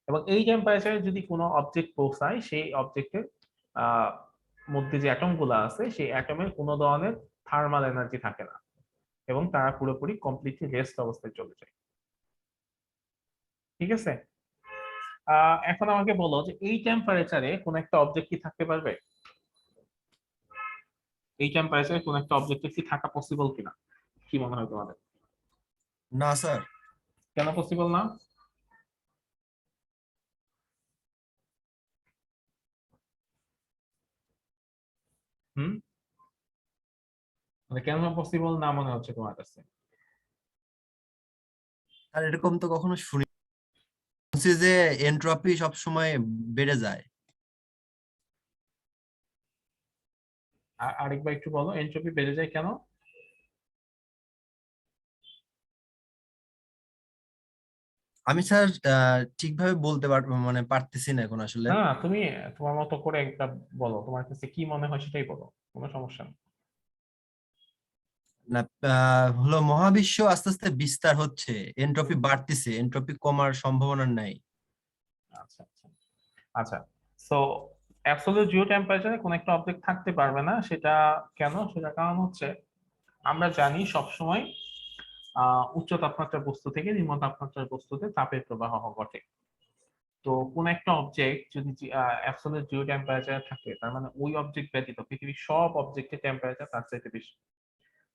এবং এই টেম্পারেচারে যদি কোনো অবজেক্ট পৌঁছায়, সেই অবজেক্টের মধ্যে যে অ্যাটম গুলো আছে, সেই অ্যাটমের কোনো ধরনের থার্মাল এনার্জি থাকে না এবং তারা পুরোপুরি কমপ্লিটলি রেস্ট অবস্থায় চলে যায়। ঠিক আছে, এখন আমাকে বলো যে এই টেম্পারেচারে কোন একটা অবজেক্ট কি থাকতে পারবে? এই টেম্পারেচারে কোন একটা অবজেক্ট কি থাকা পসিবল কিনা, কি মনে হয় তোমাদের? না স্যার। কেন পসিবল না? হুম, মানে কেন পসিবল না মনে হচ্ছে তোমার কাছে? আর এরকম তো কখনো শুনছি যে এনট্রপি সব সময় বেড়ে যায়। আরেকবার একটু বলো, এনট্রপি বেড়ে যায় কেন? আমি স্যার ঠিকভাবে বলতে মানে পারতেছি না এখন আসলে। না, তুমি তোমার মতো করে একটা বলো, তোমার কাছে কি মনে হয় সেটাই বলো, কোনো সমস্যা নেই। না, হলো মহাবিশ্ব আস্তে আস্তে বিস্তার হচ্ছে, এনট্রপি বাড়তেছে, এনট্রপি কমার সম্ভাবনা নাই। আচ্ছা আচ্ছা আচ্ছা, সো অ্যাবসলিউট জিরো টেম্পারেচারে কোন একটা অবজেক্ট থাকতে পারবে না, সেটা কেন? সেটা কারণ হচ্ছে আমরা জানি সবসময় উচ্চ তাপমাত্রার বস্তু থেকে নিম্ন তাপমাত্রার বস্তুতে তাপের প্রবাহ ঘটে। তো তো কোন একটা অবজেক্ট যদি অ্যাবসলিউট জিরো টেম্পারেচারে থাকে, তার মানে ওই অবজেক্ট ব্যতীত পৃথিবীর সব অবজেক্টের টেম্পারেচার তার চাইতে বেশি।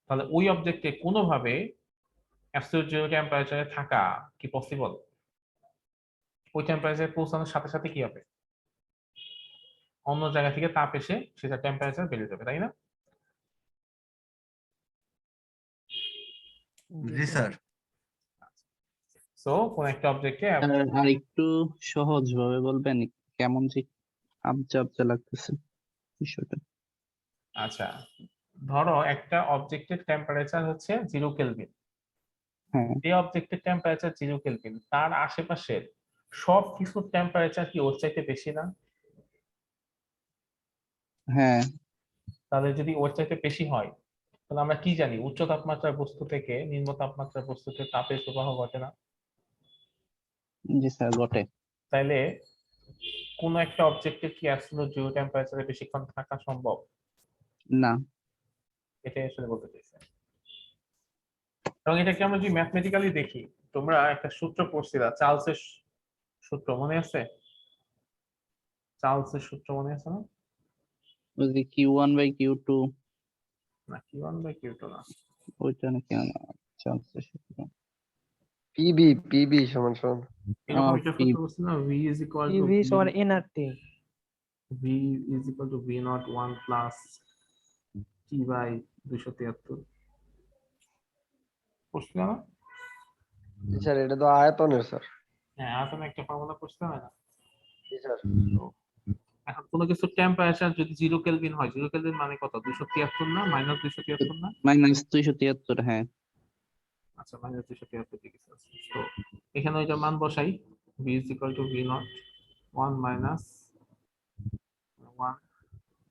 তাহলে ওই অবজেক্টে কোনোভাবে অ্যাবসলিউট জিরো টেম্পারেচারে থাকা কি পসিবল? ওই টেম্পারেচারে পৌঁছানোর সাথে সাথে কি হবে? অন্য জায়গা থেকে তাপ এসে সেটা টেম্পারেচার বেড়ে যাবে, তাই না? জি স্যার। সো কোন একটা অবজেক্টে আর একটু সহজ ভাবে বলবেন, কেমন যে আবজা আবজা লাগতেছে বিষয়টা। আচ্ছা, ধরো একটা অবজেক্টের টেম্পারেচার হচ্ছে 0 কেলভিন। হ্যাঁ যে অবজেক্টের টেম্পারেচার 0 কেলভিন, তার আশেপাশের সব কিছুর টেম্পারেচার কি ওর চাইতে বেশি না? হ্যাঁ তাহলে যদি ওর চাইতে বেশি হয়, তাহলে আমরা কি জানি উচ্চ তাপমাত্রার বস্তু থেকে নিম্ন তাপমাত্রার বস্তুতে তাপের প্রবাহ ঘটে না। জি স্যার ঘটে। তাইলে কোন একটা অবজেক্টের কি অ্যাবসলিউট জিরো টেম্পারেচারে বেশিক্ষণ থাকা সম্ভব? না। এটাই আসলে বলতে চাইছি। এবং এটাকে আমরা যদি ম্যাথমেটিক্যালি দেখি, তোমরা একটা সূত্র পড়ছিলা, চার্লসের সূত্র মনে আছে? চার্লসের সূত্র মনে আছে না? ওই যে Q1/Q2 না, Q1 বাই Q2 না। ওইটা নাকি চান্সের সূত্র। পিবি সমান সমান এরকম একটা সূত্র বলছি না, V is equal to PV সমান nRT. V is equal to V0 1 plus T by 273 পড়ছিল না? স্যার এটা তো আয়তনের স্যার। হ্যাঁ, এখন একটা ফর্মুলা পড়তে হয় না? জি স্যার। এখন কোনো কিছু টেম্পারেচার যদি 0 কেলভিন হয়, 0 কেলভিন মানে কত? 273 না মাইনাস 273 না? -273 হ্যাঁ। আচ্ছা, মাইনাস 273 ডিগ্রি সেলসিয়াস। তো এখানে ওইটার মান বসাই, V is equal to V0 1 minus 1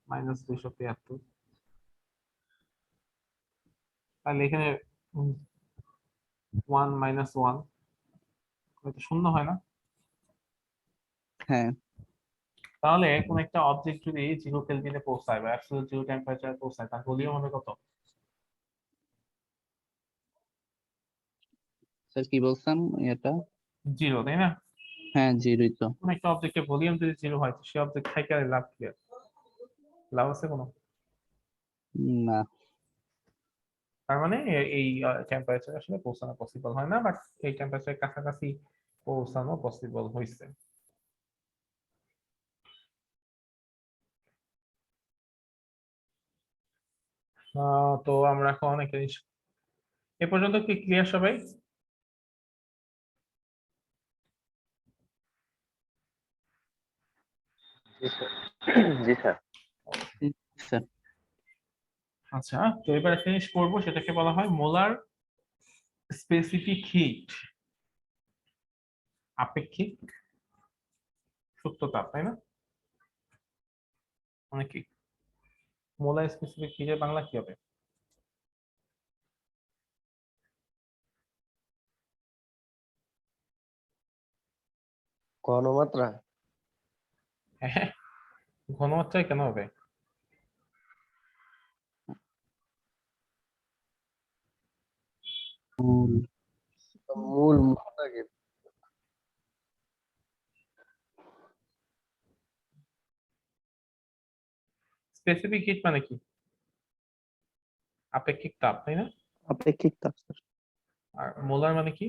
minus 273। তাহলে এখানে 1 minus 1 এটা শূন্য হয় না? হ্যাঁ তাহলে কোন একটা অবজেক্ট যদি 0 কেলভিনে পৌঁছায় বা অ্যাবসলিউট জিরো টেম্পারেচারে পৌঁছায়, তার ভলিউম হবে কত? স্যার কি বলছেন এটা? 0, তাই না? হ্যাঁ জিরোই তো। কোন একটা অবজেক্টের ভলিউম যদি 0 হয়, তো সেই অবজেক্ট থেকে আর লাভ কি? লাভ আছে কোনো? না। তার মানে এই টেম্পারেচার আসলে পৌঁছানো পসিবল হয় না, বাট এই টেম্পারেচারের কাছাকাছি পৌঁছানো পসিবল হয়েছে। তো আমরা এখন এখানে এ পর্যন্ত কি ক্লিয়ার সবাই? জি স্যার। জি স্যার। স্যার আচ্ছা, তো এবারে ফিনিশ করব, সেটাকে বলা হয় মোলার স্পেসিফিক হিট, আপেক্ষিক সুপ্ত তাপ, তাই না? মানে কি মোলার স্পেসিফিক হিটের বাংলা কি হবে? ঘনমাত্রা। হ্যাঁ, ঘনমাত্রায় কেন হবে? মূল মাত্রাকে স্পেসিফিক হিট মানে কি? আপেক্ষিক তাপ, তাই না? আপেক্ষিক তাপ স্যার। আর মোলার মানে কি?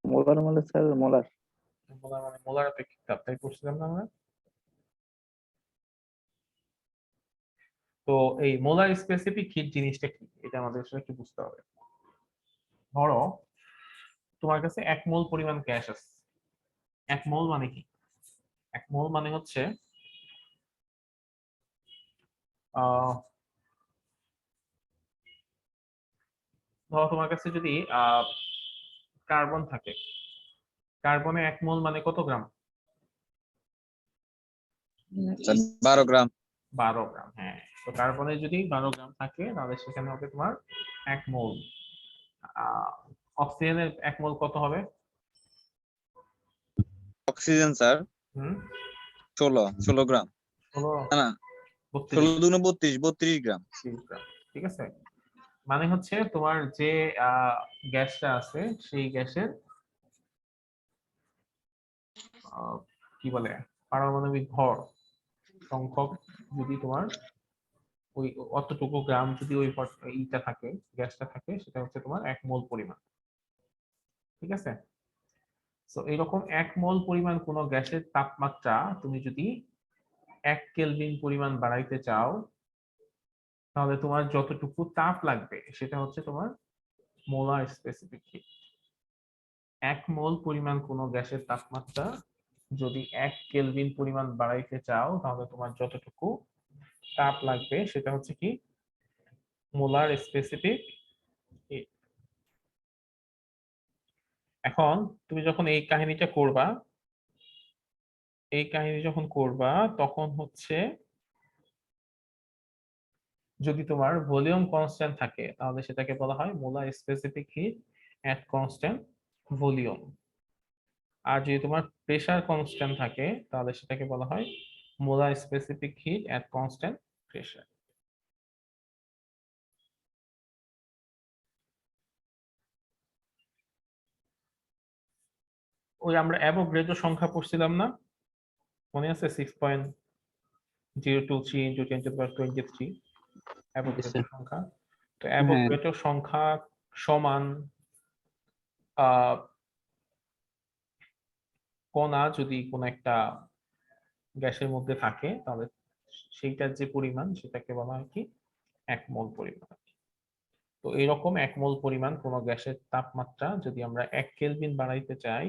মোলার মানে স্যার মোলার। মোলার মানে মোলার আপেক্ষিক তাপ, তাই পড়ছিলাম না আমরা? তো এই মোলার স্পেসিফিক হিট জিনিসটা কি, এটা আমাদের আসলে একটু বুঝতে হবে। ধরো তোমার কাছে 1 মোল পরিমাণ গ্যাস আছে। 1 মোল মানে কি? 1 মোল মানে হচ্ছে ধরো তোমার কাছে যদি কার্বন থাকে, কার্বনে 1 মোল মানে কত গ্রাম? 12 গ্রাম। 12 গ্রাম। হ্যাঁ, তো কার্বনে যদি 12 গ্রাম থাকে, তাহলে সেখানে হবে তোমার 1 মোল। অক্সিজেনের 1 মোল কত হবে? অক্সিজেন স্যার হুম 16 গ্রাম। 16 না না, 32 16 দুগুণে 32 গ্রাম। গ্রাম। ঠিক আছে, মানে হচ্ছে তোমার যে গ্যাসটা আছে সেই গ্যাসের কি বলে পারমাণবিক ভর সংখ্যক যদি তোমার ওই অতটুকু গ্রাম যদি ওই ইটা থাকে, গ্যাসটা থাকে, সেটা হচ্ছে তোমার 1 মোল পরিমাণ। ঠিক আছে, তো এইরকম 1 মোল পরিমাণ কোনো গ্যাসের তাপমাত্রা তুমি যদি 1 কেলভিন পরিমাণ বাড়াইতে চাও, তাহলে তোমার যতটুকু তাপ লাগবে সেটা হচ্ছে তোমার মোলার স্পেসিফিক হিট। 1 মোল পরিমাণ কোনো গ্যাসের তাপমাত্রা যদি 1 কেলভিন পরিমাণ বাড়াইতে চাও, তাহলে তোমার যতটুকু তাপ লাগবে সেটা হচ্ছে কি মোলার স্পেসিফিক হিট। এখন তুমি যখন এই কাহিনীটা করবা, তখন হচ্ছে যদি তোমার ভলিউম কনস্ট্যান্ট থাকে তাহলে সেটাকে বলা হয় মোলার স্পেসিফিক হিট এট কনস্ট্যান্ট ভলিউম। আর যদি তোমার প্রেসার কনস্ট্যান্ট থাকে তাহলে সেটাকে বলা হয় মোলার স্পেসিফিক হিট এট কনস্ট্যান্ট প্রেসার। ওই আমরা অ্যাভোগাড্রো সংখ্যা পড়ছিলাম না, মনে আছে? 6.023 into 10 to the power 23 Avogadro সংখ্যা। তো অ্যাভোগাড্রো সংখ্যা সমান কণা যদি কোন একটা গ্যাসের মধ্যে থাকে তাহলে সেইটার যে পরিমাণ সেটাকে বলা হয় কি 1 মোল পরিমাণ। তো এরকম 1 মোল পরিমাণ কোন গ্যাসের তাপমাত্রা যদি আমরা 1 কেলভিন বাড়াইতে চাই,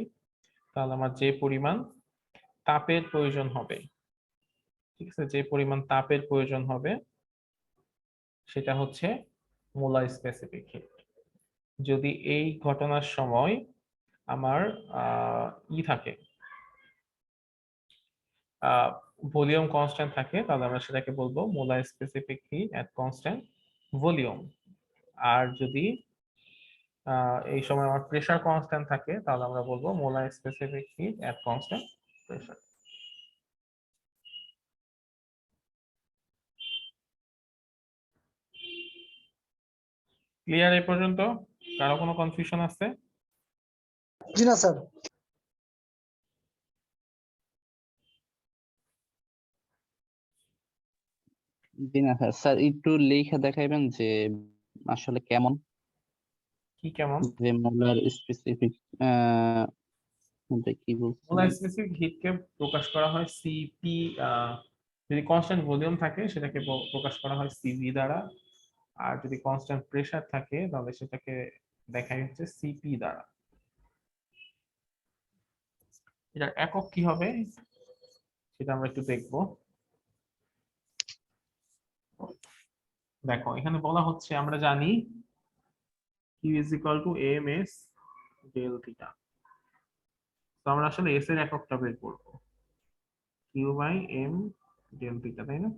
তাহলে আমার যে পরিমাণ তাপের প্রয়োজন হবে, ঠিক আছে, যে পরিমাণ তাপের প্রয়োজন হবে সেটা হচ্ছে মোলার স্পেসিফিক হিট। যদি এই ঘটনার সময় আমার থাকে ভলিউম কনস্ট্যান্ট থাকে, তাহলে আমরা সেটাকে বলবো মোলার স্পেসিফিক হিট এট কনস্ট্যান্ট ভলিউম। আর যদি এই সময় আমার প্রেসার কনস্ট্যান্ট থাকে তাহলে আমরা বলবো মোলার স্পেসিফিক হিট এট কনস্ট্যান্ট প্রেসার। ক্লিয়ার এই পর্যন্ত? কারো কোনো কনফিউশন আছে? জি না স্যার। জি না স্যার, স্যার একটু লেখা দেখাইবেন যে আসলে কেমন, কি কেমন? যে মোলার স্পেসিফিক কি বলছেন? মোলার স্পেসিফিক হিটকে প্রকাশ করা হয় সিপি, যদি কনস্ট্যান্ট ভলিউম থাকে সেটাকে প্রকাশ করা হয় সিভি দ্বারা, আর যদি কনস্ট্যান্ট প্রেসার থাকে তাহলে সেটাকে দেখাই হচ্ছে সিপি দ্বারা। এটার একক কি হবে সেটা আমরা একটু দেখব। দেখো এখানে বলা হচ্ছে আমরা জানি Q is equal to ams del theta। তো আমরা আসলে s এর এককটা বের করব, Q by m del theta, তাই না?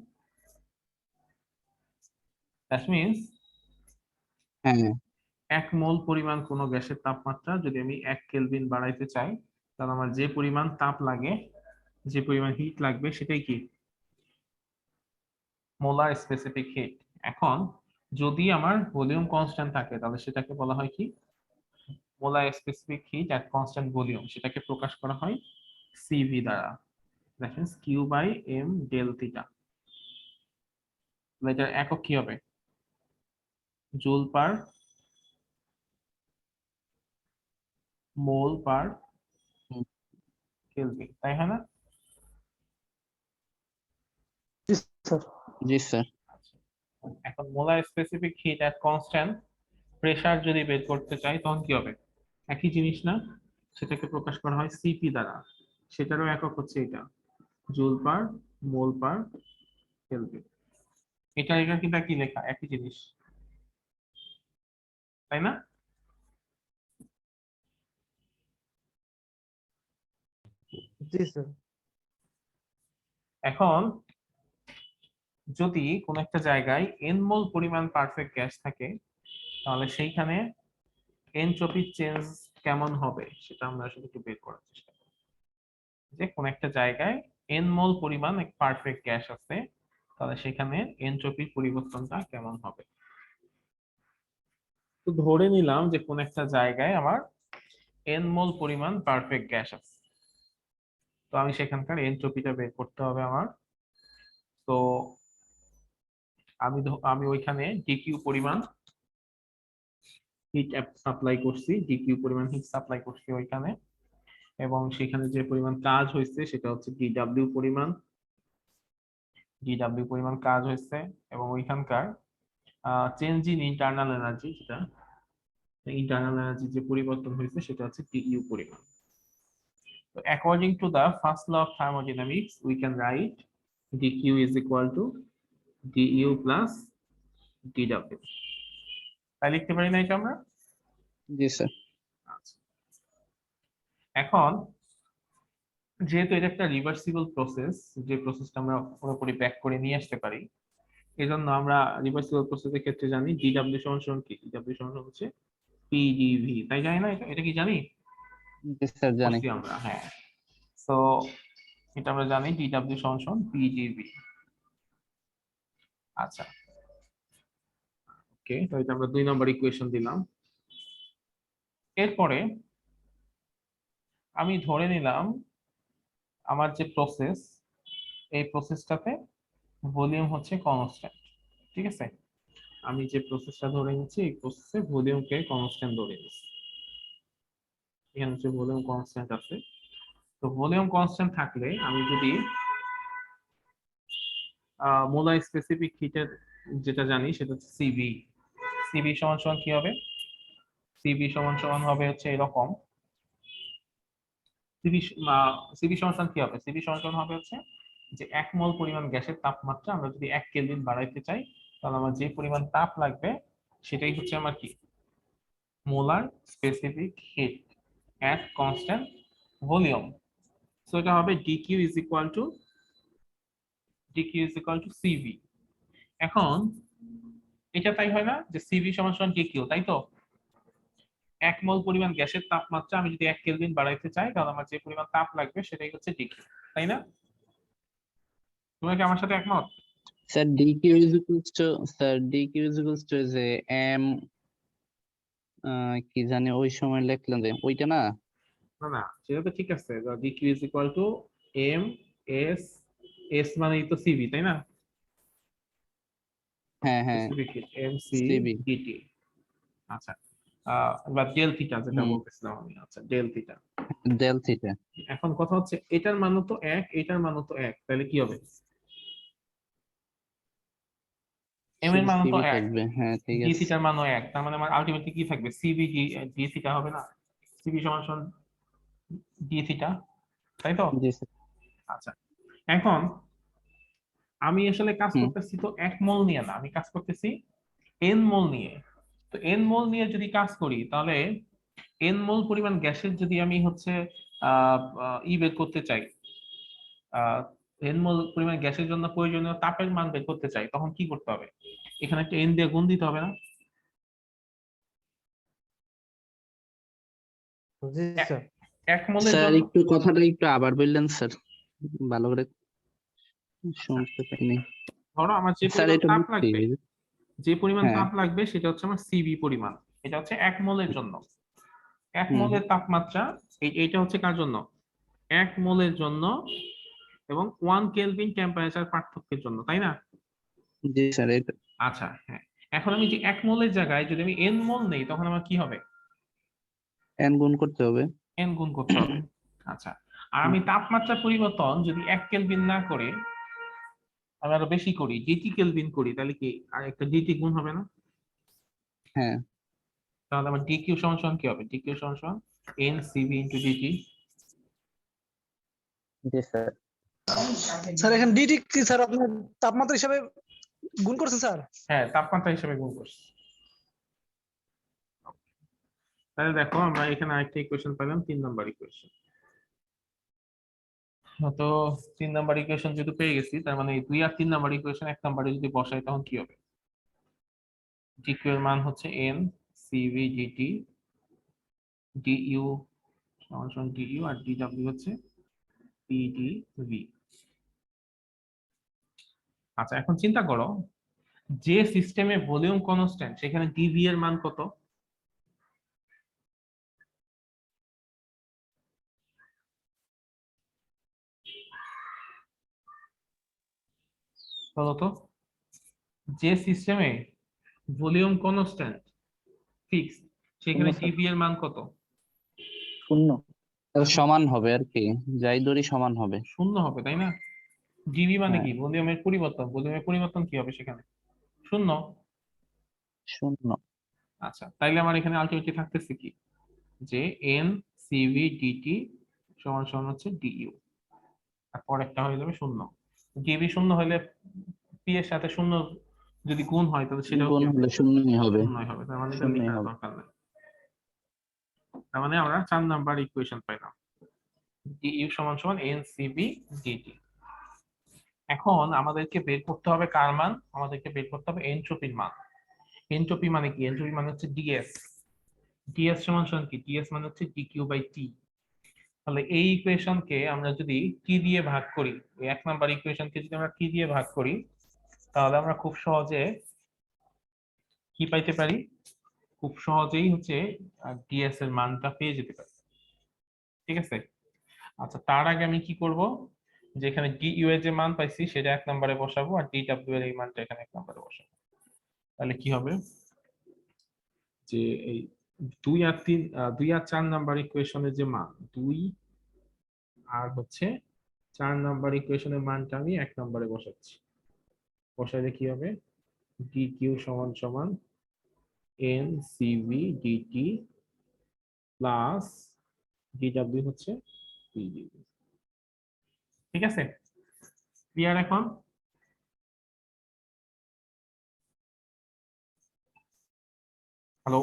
দ্যাট মিন্স হ্যাঁ 1 মোল পরিমাণ কোনো গ্যাসের তাপমাত্রা যদি আমি 1 কেলভিন বাড়াইতে চাই, তাহলে আমার যে পরিমাণ তাপ লাগে, যে পরিমাণ হিট লাগবে সেটাই কি মোলার স্পেসিফিক হিট। এখন যদি আমার ভলিউম কনস্ট্যান্ট থাকে তাহলে সেটাকে বলা হয় কি মোলার স্পেসিফিক হিট এট কনস্ট্যান্ট ভলিউম, সেটাকে প্রকাশ করা হয় সিভি দ্বারা। That means Q by m del theta। এটার একক কি হবে? জুল পার মোল পার কেলভিন, তাই হয় না? জি স্যার। এখন মোলার স্পেসিফিক হিট এট কনস্ট্যান্ট প্রেসার যদি বের করতে চাই তখন কি হবে? একই জিনিস না, সেটাকে প্রকাশ করা হয় সিপি দ্বারা, সেটারও একক হচ্ছে এটা জুল পার মোল পার কেলভিন। এটা এটা কিন্তু একই লেখা, একই জিনিস, তাই না? জি স্যার। এখন যদি কোন একটা জায়গায় n মোল পরিমাণ পারফেক্ট গ্যাস থাকে তাহলে সেইখানে এনট্রপি চেঞ্জ কেমন হবে সেটা আমরা আসলে একটু বের করার চেষ্টা করব। যে কোন একটা জায়গায় n মোল পরিমাণ এক পারফেক্ট গ্যাস আছে, তাহলে সেখানে এনট্রপির পরিবর্তনটা কেমন হবে। তো ধরে নিলাম যে কোন একটা জায়গায় আমার n মোল পরিমাণ পারফেক্ট গ্যাস আছে, তো আমি সেখানকার এনট্রপিটা বের করতে হবে আমার। তো আমি ওইখানে ডিকিউ পরিমাণ হিট সাপ্লাই করছি, ডিকিউ পরিমাণ হিট সাপ্লাই করছি ওইখানে, এবং সেখানে যে পরিমাণ কাজ হয়েছে সেটা হচ্ছে ডিডব্লিউ পরিমাণ কাজ হয়েছে, এবং ওইখানকার চেঞ্জ ইন ইন্টারনাল এনার্জি, যেটা ইন্টারনাল এনার্জি যে পরিবর্তন হয়েছে সেটা হচ্ছে টিইউ পরিমাণ। So according to the first law of thermodynamics, we can write dq is equal to du plus dw. তাই লিখতে পারি না এটা আমরা? জি স্যার। আচ্ছা, এখন যেহেতু এটা একটা রিভার্সিবল প্রসেস, যে প্রসেসটা আমরা পুরোপুরি ব্যাক করে নিয়ে আসতে পারি, এজন্য আমরা রিভার্সিবল প্রসেসের ক্ষেত্রে জানি dw সমান সমান কি, dw সমান হচ্ছে pdv, তাই জানি না? এটা কি জানি? জি স্যার জানি। করছি আমরা, হ্যাঁ। সো এটা আমরা জানি dw সমান সমান pdv। আচ্ছা, ওকে, তো এটা আমরা 2 নম্বর ইকুয়েশন দিলাম। এরপরে আমি ধরে নিলাম আমার যে প্রসেস, এই প্রসেসটাতে ভলিউম হচ্ছে কনস্ট্যান্ট, ঠিক আছে? আমি যে প্রসেসটা ধরে নিচ্ছি এই প্রসেসে ভলিউমকে কনস্ট্যান্ট ধরে নিচ্ছি। এখানে হচ্ছে ভলিউম কনস্ট্যান্ট আছে। তো ভলিউম কনস্ট্যান্ট থাকলে আমি যদি মোলার স্পেসিফিক হিটের যেটা জানি সেটা হচ্ছে সিভি। সিভি সমান সমান কি হবে? সিভি সমান সমান হবে হচ্ছে এরকম, সিভি সিভি সমান সমান কি হবে? সিভি সমান সমান হবে হচ্ছে যে 1 মোল পরিমাণ গ্যাসের তাপমাত্রা আমরা যদি 1 কেলভিন বাড়াইতে চাই, তাহলে আমার যে পরিমাণ তাপ লাগবে সেটাই হচ্ছে আমার কি, মোলার স্পেসিফিক হিট এট কনস্ট্যান্ট ভলিউম। সো এটা হবে dq is equal to cv। এখন এটা তাই হয় না যে cv সমান সমান dq, তাই তো? 1 মোল পরিমাণ গ্যাসের তাপমাত্রা আমি যদি 1 কেলভিন বাড়াইতে চাই, তাহলে আমার যে পরিমাণ তাপ লাগবে সেটাই হচ্ছে dq, তাই না? তোমরা কি আমার সাথে একমত? Sir dq is equals to sir dq is equals to যে m কি জানি ওই সময় লিখলেন যে ওইটা না? না না, সেটা তো ঠিক আছে, dq is equal to m s, s মানেই তো cv, তাই না? হ্যাঁ হ্যাঁ specific hit mc cv। dt। আচ্ছা, এবার ডেল থিটা যেটা হুম। বলতেছিলাম আমি, আচ্ছা ডেল থিটা। Del theta. এখন কথা হচ্ছে এটার মানও তো 1, এটার মানও তো 1, তাহলে কি হবে? m এর মানও cv তো 1, থাকবে, হ্যাঁ ঠিক d আছে। থিটার মানও 1, তার মানে আমার আলটিমেটলি কি থাকবে? cv d থিটা হবে না? cv সমান সমান d থিটা, তাই তো? জি স্যার। আচ্ছা, এখন আমি আসলে কাজ হুম। করতেছি তো 1 মোল নিয়ে না, আমি কাজ করতেছি n মোল নিয়ে। তো n মোল নিয়ে যদি কাজ করি, তাহলে n মোল পরিমাণ গ্যাসের যদি আমি হচ্ছে বের করতে চাই, n মোল পরিমাণ গ্যাসের জন্য প্রয়োজনীয় তাপের মান বের করতে চাই, তখন কি করতে হবে? এখানে একটা n দিয়ে গুণ দিতে হবে না? জি স্যার। 1 মোলের স্যার জন্য একটু কথাটা একটু আবার বললেন স্যার, ভালো করে শুনতে পাইনি। ধরো আমার যে স্যার পরিমাণ এটা তাপ বুঝছি। লাগবে, যে পরিমাণ হ্যাঁ। তাপ লাগবে সেটা হচ্ছে আমার সিভি পরিমাণ। এটা হচ্ছে 1 মোলের জন্য। 1 হুম। মোলের তাপমাত্রা, এইটা হচ্ছে কার জন্য? 1 মোলের জন্য এবং 1 কেলভিন টেম্পারেচার পার্থক্যের জন্য, তাই না? জি স্যার এটা আচ্ছা, হ্যাঁ। এখন আমি যে 1 মোলের জায়গায় যদি আমি n মোল নেই, তখন আমার কি হবে? n গুণ করতে হবে। n গুণ করতে হবে। আচ্ছা, আর আমি তাপমাত্রা পরিবর্তন যদি 1 কেলভিন না করে আমি আরো বেশি করি, ডিটি কেলভিন করি, তাহলে কি আর একটা ডিটি গুণ হবে না? হ্যাঁ। তাহলে আমার ডিকিউ সমান সমান কি হবে? ডিকিউ সমান সমান n cv ইনটু ডিটি। জি স্যার। স্যার এখানে ডিটি কি স্যার আপনার তাপমাত্রা হিসাবে গুণ করছেন স্যার? হ্যাঁ, তাপমাত্রা হিসেবে গুণ করছি। তাহলে দেখো আমরা এখানে আরেকটা ইকুয়েশন পেলাম, 3 নাম্বার ইকুয়েশন। তো 3 নাম্বার ইকুয়েশন যেহেতু পেয়ে গেছি, তার মানে 2 আর 3 নাম্বার ইকুয়েশন 1 নাম্বারে যদি বসাই, তখন কি হবে? ডিকিউ এর মান হচ্ছে n cv dt, du সমান সমান du, আর dw হচ্ছে pdv। আচ্ছা, এখন চিন্তা করো যে সিস্টেমে ভলিউম কনস্ট্যান্ট সেখানে dv এর মান কত? বলতো যে সিস্টেমে ভলিউম কনস্ট্যান্ট ফিক্স সেখানে শূন্য, স্যার। ডিভি এর মান কত? শূন্য। সমান হবে আর কি, যাই দড়ি সমান হবে। শূন্য হবে তাই না? ডিভি মানে হ্যাঁ। কি? ভলিউমের পরিবর্তন। ভলিউমের পরিবর্তন কি হবে সেখানে? শূন্য। শূন্য। আচ্ছা, তাইলে আমার এখানে আলটিমেটলি থাকতেছে কি, যে এন সিভি ডিটি সমান সমান হচ্ছে ডিইউ, আর পরেরটা হয়ে যাবে শূন্য। ডিভি শূন্য হলে পি এর সাথে শূন্য যদি গুণ হয় তাহলে সেটাও গুণ কি হবে? হলে শূন্যই হবে। শূন্যই হবে। তার মানে এটা শূন্যই লেখার হবে। দরকার নেই। তার মানে আমরা 4 নাম্বার ইকুয়েশন পাইলাম, ডিইউ সমান সমান এন সিভি ডিটি। এখন আমাদেরকে বের করতে হবে কার মান? আমাদেরকে বের করতে হবে এনট্রপির মান। এনট্রপি মানে কি? এনট্রপি মানে হচ্ছে ডিএস। ডিএস সমান সমান কি? ডিএস মানে হচ্ছে ডিকিউ বাই টি। তাহলে এই ইকুয়েশনকে আমরা যদি টি দিয়ে ভাগ করি, এই 1 নাম্বার ইকুয়েশনকে যদি আমরা টি দিয়ে ভাগ করি, তাহলে আমরা খুব সহজে কি পাইতে পারি? খুব সহজেই হচ্ছে ডিএস এর মানটা পেয়ে যেতে পারি। ঠিক আছে? আচ্ছা, তার আগে আমি কি করব, যেখানে ডিইউ এর যে মান পাইছি সেটা 1 নম্বরে বসাবো, আর ডিডব্লিউ এর এই মানটা এখানে 1 নম্বরে বসাবো। তাহলে কি হবে, যে এই 2 আর 3 2 আর 4 নাম্বার ইকুয়েশনের যে মান 2 আর হচ্ছে 4 নাম্বার ইকুয়েশনের মানটা আমি 1 নম্বরে বসাচ্ছি। বসাইলে কি হবে, ডিকিউ সমান সমান এন সিভি ডিটি প্লাস ডিডব্লিউ হচ্ছে পিডিবি। ঠিক আছে, ক্লিয়ার এখন? হ্যালো?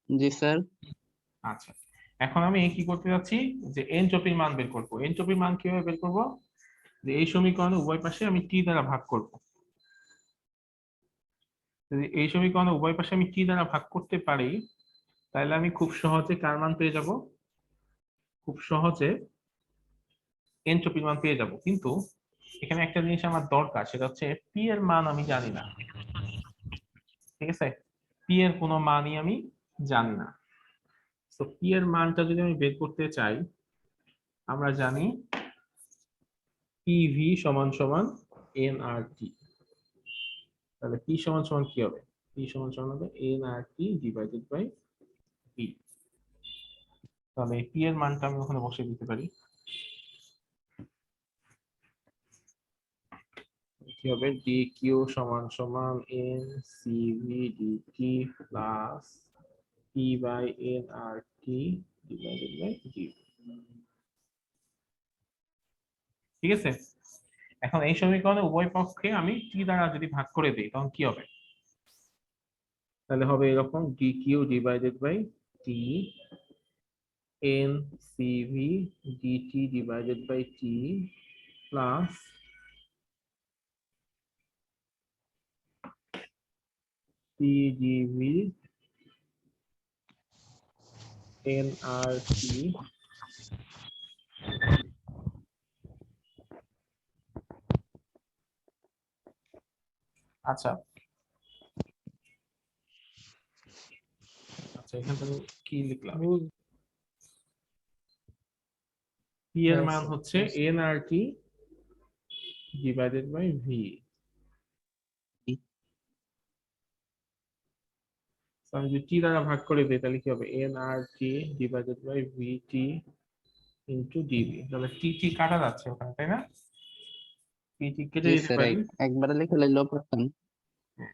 জি স্যার। আচ্ছা, এখন আমি কি করতে যাচ্ছি, যে এনট্রপির মান বের করব। এনট্রপির মান কিভাবে বের করব, যে এই সমীকরণে উভয় পাশে আমি টি দ্বারা ভাগ করব। যদি এই সমীকরণে উভয় পাশে আমি টি দ্বারা ভাগ করতে পারি, তাহলে আমি খুব সহজে কার মান পেয়ে যাব? খুব সহজে এনট্রপির মান পেয়ে যাব। কিন্তু এখানে একটা জিনিস আমার দরকার, সেটা হচ্ছে পি এর মান আমি জানি না। ঠিক আছে, পি এর কোনো মানই আমি জানি না। তো পি এর মানটা যদি আমি বের করতে চাই, আমরা জানি পিভি সমান সমান এন আর টি। তাহলে পি সমান সমান কি হবে? পি সমান সমান হবে n R T divided by p. তাহলে পি এর মানটা আমি ওখানে বসিয়ে দিতে পারি। কি হবে, ডি কিউ সমান সমান N CV DT plus P by N R T divided by G. ঠিক আছে, এখন এই সমীকরণে উভয় পক্ষে আমি টি দ্বারা যদি ভাগ করে দিই তখন কি হবে? তাহলে হবে এরকম, D Q divided by T N CV DT divided by T plus PDV N R T আচ্ছা আচ্ছা, এখানে আমি কি লিখলাম? পি এর মান হচ্ছে n R T divided by v. আমি যদি টি দ্বারা ভাগ করে দিই তাহলে কি হবে, n R T divided by v t into dv. তাহলে টি টি কাটা যাচ্ছে ওখানে, তাই না? টি টি কেটে জি দিতে স্যার, পারি। একবারে লিখে লাইলেও পারতেন।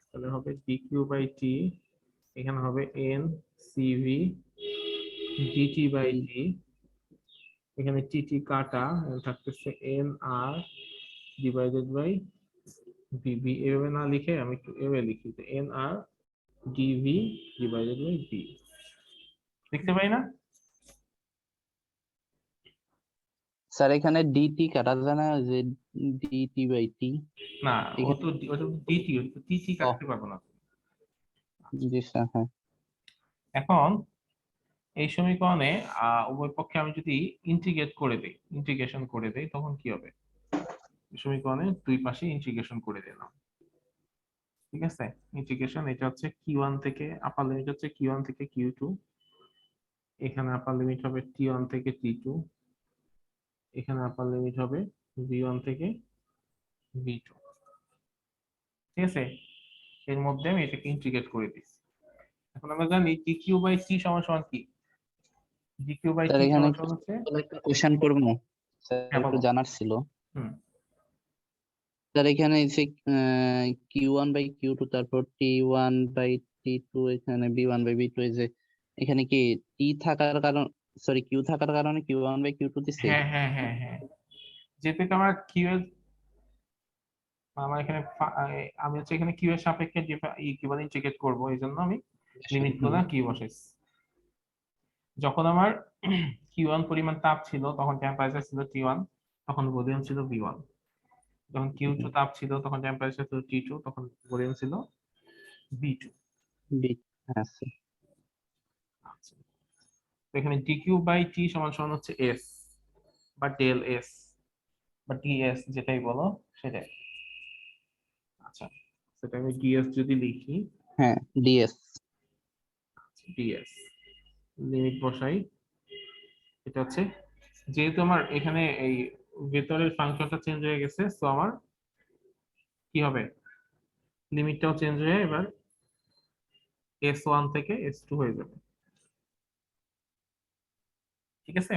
তাহলে হবে ডি কিউ বাই টি, এখানে হবে n CV dt by t, এখানে টি টি কাটা, থাকতেছে n r divided by vv. এভাবে না লিখে আমি একটু এভাবে লিখি, n r dv divided by v. লিখতে পারি না? স্যার এখানে ডিটি কাটা যায় না, যে ডিটি বাই টি। না, এখানে ওটা ডিটি, টি ও, কাটতে পারবো না। জি স্যার, হ্যাঁ। এখন এই সমীকরণে উভয় পক্ষে আমি যদি ইন্টিগ্রেট করে দেই, ইন্টিগ্রেশন করে দেই, তখন কি হবে? সমীকরণে দুই পাশে ইন্টিগ্রেশন করে দিলাম। ঠিক আছে, ইন্টিগ্রেশন, এটা হচ্ছে Q1 থেকে আপার লিমিট হচ্ছে Q1 থেকে Q2, এখানে আপার লিমিট হবে T1 থেকে T2, এখানে আপার লিমিট হবে v1 থেকে v2, ঠিক আছে? এর মধ্যে আমি এটাকে ইন্টিগ্রেট করে দিচ্ছি। এখন আমরা জানি dq বাই t সমান সমান কি? dq বাই t স্যার এখানে সমান সমান হচ্ছে, একটা কোশ্চেন করবো স্যার, হ্যাঁ একটু বলো। জানার ছিল। হুম, স্যার এখানে যে Q1 বাই Q2, তারপর T1 বাই T2, এখানে B1 বাই B2, এই যে এখানে কি T থাকার কারণ, সরি Q থাকার কারণে Q1 বাই Q2 দিছে। হ্যাঁ হ্যাঁ হ্যাঁ হ্যাঁ, যেহেতু আমার q এর, আমার এখানে আমি হচ্ছে এখানে q এর সাপেক্ষে কিভাবে ইন্টিগ্রেট করব, এই জন্য আমি লিমিট গুলা কি বসাইছি। যখন আমার Q1 পরিমাণ তাপ ছিল তখন টেম্পারেচার ছিল T1, তখন ভলিউম ছিল V1। যখন Q2 তাপ ছিল তখন টেম্পারেচার ছিল T2, তখন ভলিউম ছিল V2। হ্যাঁ স্যার। আচ্ছা, তো এখানে dq বাই t সমান সমান হচ্ছে s বা ডেল s বা ds, যেটাই বলো সেটাই। আচ্ছা, সেটা আমি ds যদি লিখি, হ্যাঁ DS। ds লিমিট বসাই, এটা হচ্ছে, যেহেতু আমার এখানে এই ভেতরের ফাংশনটা চেঞ্জ হয়ে গেছে, তো আমার কি হবে, লিমিটটাও চেঞ্জ হয়ে এবার s1 থেকে s2 হয়ে যাবে, ঠিক আছে?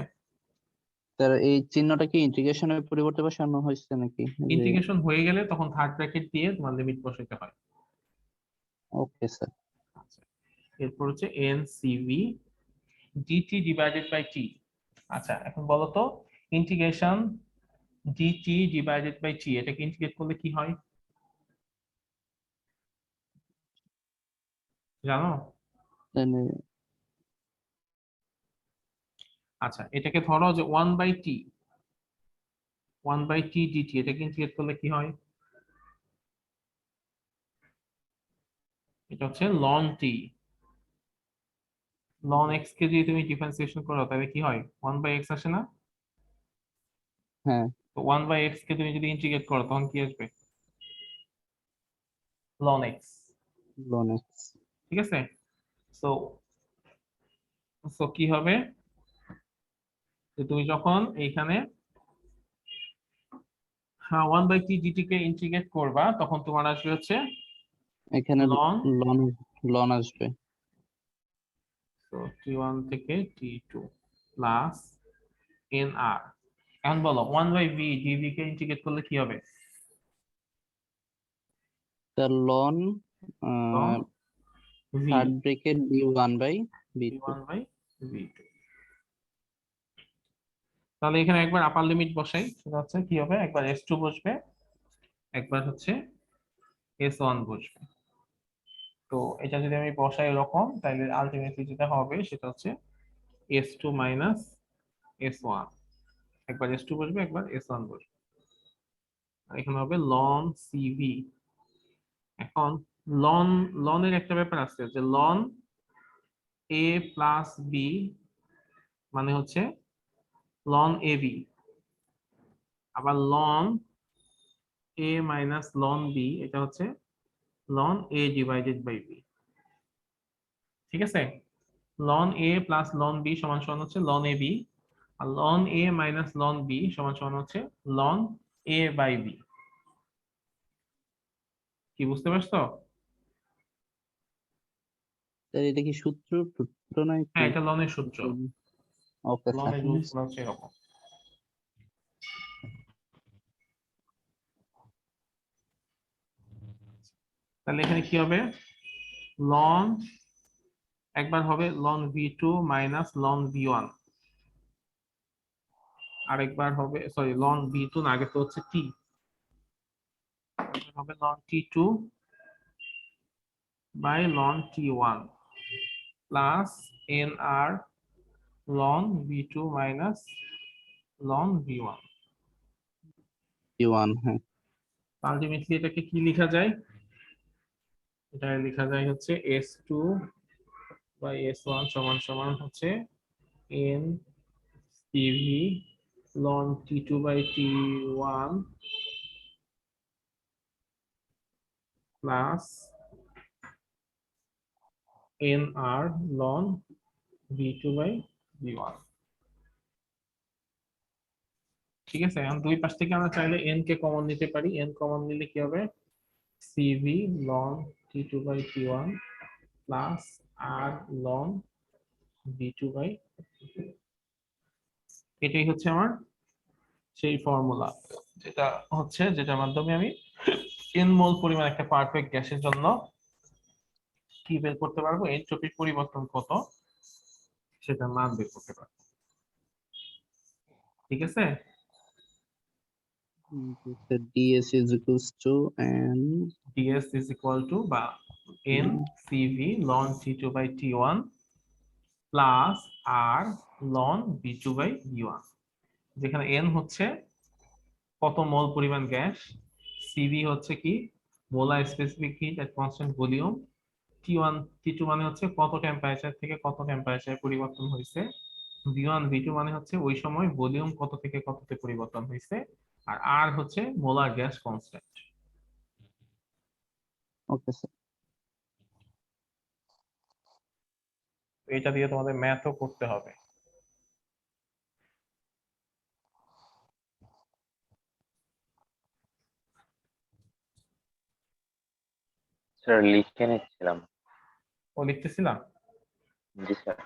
স্যার এই চিহ্নটা কি ইন্টিগ্রেশনের পরিবর্তে বসানো হয়েছে নাকি? ইন্টিগ্রেশন হয়ে গেলে তখন থার্ড ব্র্যাকেট দিয়ে তোমার লিমিট বসাইতে হয়। Okay sir. আচ্ছা, এরপর হচ্ছে ncv dt divided by t। আচ্ছা, এখন বলো তো integration dt divided by t, এটাকে ইন্টিগ্রেট করলে কি হয় জানো? আচ্ছা, এটাকে ধরো যে 1 by t, 1 by t dt, এটাকে ইন্টিগ্রেট করলে কি হয়? এটা হচ্ছে ln t, ln x কে যদি তুমি ডিফারেন্সিয়েশন করো তাহলে কি হয়, 1 বাই x আসে না? হ্যাঁ তো 1 বাই x কে তুমি যদি ইন্টিগ্রেট করো তখন কি আসবে, ln x, ln x। ঠিক আছে? সো সো কি হবে, যে তুমি যখন এইখানে 1 বাই t dt কে ইন্টিগ্রেট করবা তখন তোমার আসবে হচ্ছে এখানে ln, লন লন আসবে। তো t1 থেকে t2 প্লাস nr। এখন বলো 1 বাই v dv কে ইন্টিগ্রেট করলে কি হবে, sir ln ln v third bracket B1 by B2। v1 by v2। তাহলে এখানে একবার আপার লিমিট বসাই, সেটা হচ্ছে কি হবে, একবার s2 বসবে, একবার হচ্ছে s1 বসবে। তো এটা যদি আমি বসাই এরকম, তাহলে আলটিমেটলি যেটা হবে সেটা হচ্ছে s2 মাইনাস s1, একবার s2 বসবে একবার s1 বসবে, আর এখানে হবে ln cv। এখন লন, লনের একটা ব্যাপার আছে যে লন a প্লাস b মানে হচ্ছে লন ab, আবার ln a minus ln b এটা হচ্ছে ln a divided by b, ঠিক আছে? Ln a plus ln b সমান সমান হচ্ছে লন ab, আর ln a minus ln b সমান সমান হচ্ছে লন a বাই b। কি বুঝতে পারছো? স্যার এটা কি সূত্র সূত্র নাকি? হ্যাঁ, এটা লনের সূত্র, ওকে স্যার। লনের রুলস গুলো হচ্ছে এরকম। তাহলে এখানে কি হবে, লন, একবার হবে loan v2 minus ln v1, আরেকবার হবে, সরি লন v2 না, আগে তো হচ্ছে t, হবে ln t2 by ln t1 plus nr ln v2 minus ln v1। B1, হ্যাঁ। আলটিমেটলি এটাকে কি লেখা যায়, এটা লেখা যায় হচ্ছে s2 বাই s1 সমান সমান হচ্ছে n cv ln t2 by t1 plus nr ln v2 by v1। ঠিক আছে, এখন দুই পাশ থেকে আমরা চাইলে n কে কমন নিতে পারি। n কমন নিলে কি হবে, CV ln T2 by T1 plus R ln V2 by এটাই হচ্ছে আমার সেই ফর্মুলা, যেটা হচ্ছে যেটার মাধ্যমে আমি n মোল পরিমাণ একটা পারফেক্ট গ্যাসের জন্য কি বের করতে পারবো, এনট্রপির পরিবর্তন কত সেটা মান বের করতে পারবো। ঠিক আছে, ds is equals to and ds is equal to বা n CV ln T2 by T1 plus R ln V2 by V1, যেখানে n হচ্ছে কত মোল পরিমাণ গ্যাস, CV হচ্ছে কি মোলার স্পেসিফিক হিট এট কনস্ট্যান্ট ভলিউম, T2 মানে হচ্ছে কত টেম্পারেচার থেকে কত টেম্পারেচার পরিবর্তন হয়েছে, V1 V2 মানে হচ্ছে ওই সময় ভলিউম কত থেকে কততে পরিবর্তন হয়েছে, আর R হচ্ছে molar gas constant. okay sir. এটা দিয়ে তোমাদের ম্যাথও করতে হবে। স্যার লিখে নিচ্ছিলাম। ও লিখতেছিলাম, জি স্যার।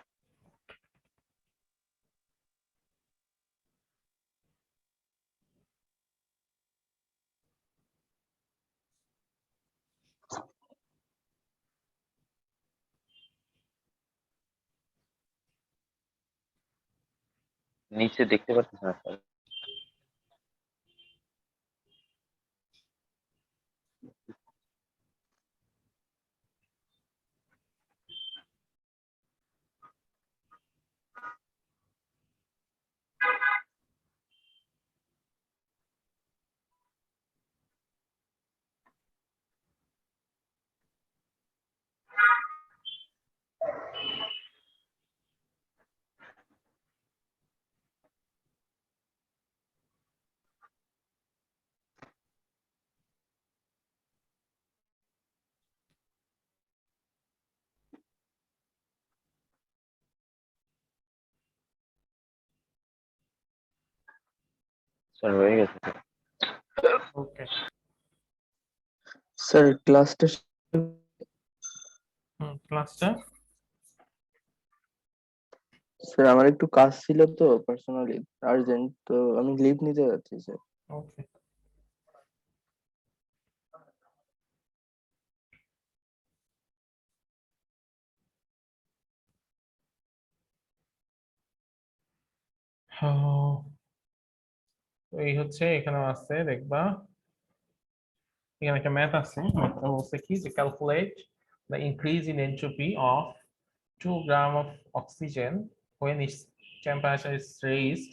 নিচে দেখতে পাচ্ছেন না স্যার? স্যার হয়ে গেছে স্যার। ওকে স্যার ক্লাসটা ক্লাসটা স্যার আমার একটু কাজ ছিল তো পার্সোনালি আর্জেন্ট, তো আমি লিভ নিতে যাচ্ছি স্যার। ওকে তো এই হচ্ছে এখানে আছে দেখবা, এখানে একটা ম্যাথ আছে, ম্যাথটা বলছে কি যে calculate the increase in entropy of 2 gram of oxygen when its temperature is raised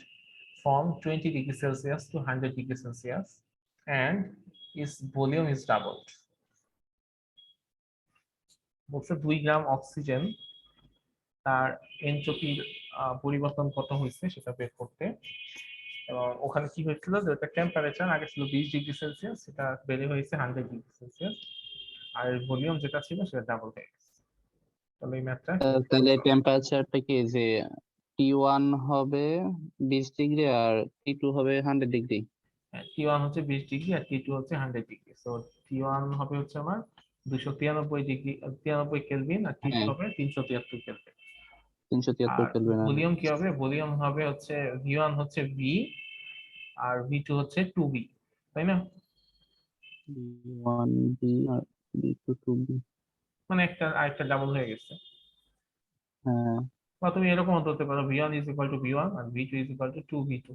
from 20 degrees Celsius to 100 degrees Celsius and its volume is doubled. বলছে 2 গ্রাম অক্সিজেন তার এনট্রপির পরিবর্তন কত হয়েছে সেটা বের করতে, এবং ওখানে কি হয়েছিল যে ওটা টেম্পারেচার আগে ছিল 20 ডিগ্রি সেলসিয়াস, সেটা বেড়ে হয়েছে 100 ডিগ্রি সেলসিয়াস, আর ভলিউম যেটা ছিল সেটা ডাবল হয়ে গেছে। তাহলে এই ম্যাথটা তাহলে টেম্পারেচারটা কি যে T1 হবে 20 ডিগ্রি আর T2 হবে 100 ডিগ্রি। T1 হচ্ছে 20 ডিগ্রি আর T2 হচ্ছে 100 ডিগ্রি। সো T1 হবে হচ্ছে আমার 293 ডিগ্রি 93 কেলভিন, আর T2 হ্যাঁ হবে 373 কেলভিন। 373 আর কেলভিন। ভলিউম কি হবে, ভলিউম হবে হচ্ছে V1 হচ্ছে V আর V2 হচ্ছে 2V, তাই না? 1B আর B2 2B। মানে একটা আরেকটা ডাবল হয়ে গেছে। হ্যাঁ বা তুমি এরকম ধরতে পারো V1 is equal to V1 R V2 is equal to 2V2।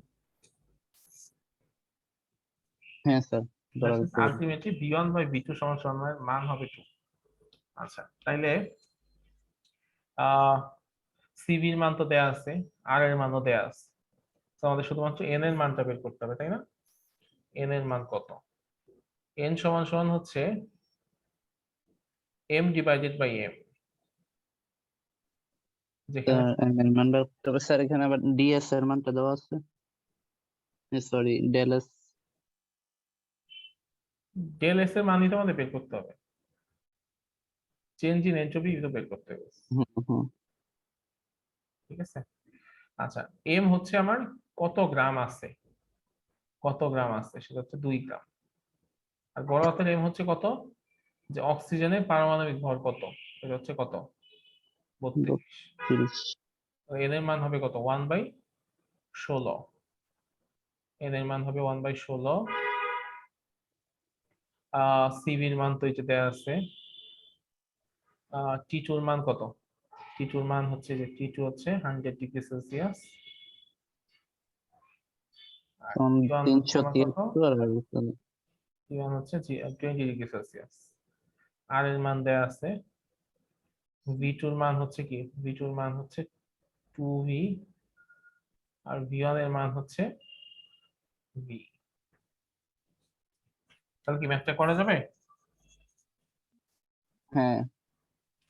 হ্যাঁ স্যার ধরা যেতে পারে। আলটিমেটলি V1 বাই V2 সমান সমান মান হবে 2। আচ্ছা তাইলে CV এর মান তো দেয়া আছে, R এর মানও দেয়া আছে, তো আমাদের শুধুমাত্র N এর মানটা বের করতে হবে, তাই না? N এর মান কত? N সমান সমান হচ্ছে M ডিভাইডেড বাই M, যেখানে এর মানটা তবে স্যার এখানে আবার DS এর মানটা দেওয়া আছে, sorry del s. Del s এর মানই তো আমাদের বের করতে হবে, চেঞ্জ ইন এনট্রপি তো বের করতে হবে, ঠিক আছে? আচ্ছা M হচ্ছে আমার কত গ্রাম আছে, কত গ্রাম আছে, সেটা হচ্ছে 2 গ্রাম। আর বড় হাতের এম হচ্ছে কত, যে অক্সিজেনের পারমাণবিক ভর কত, এটা হচ্ছে কত, 32। 30 এন এর মান হবে কত, 1/16। এন এর মান হবে 1/16। সিভির মান তো এটা দেওয়া আছে। টি টুর মান কত, টি টুর মান হচ্ছে যে টি টু হচ্ছে 100 ডিগ্রি সেলসিয়াস। আর তখন T1 হচ্ছে আমার কত, 373 আর T1 হচ্ছে 20 ডিগ্রি সেলসিয়াস। আর এর মান দেওয়া আছে। ভি টুর মান হচ্ছে কি, ভি টুর মান হচ্ছে 2v, আর ভি1 এর মান হচ্ছে ভি। তাহলে কি ম্যাথটা করা যাবে? হ্যাঁ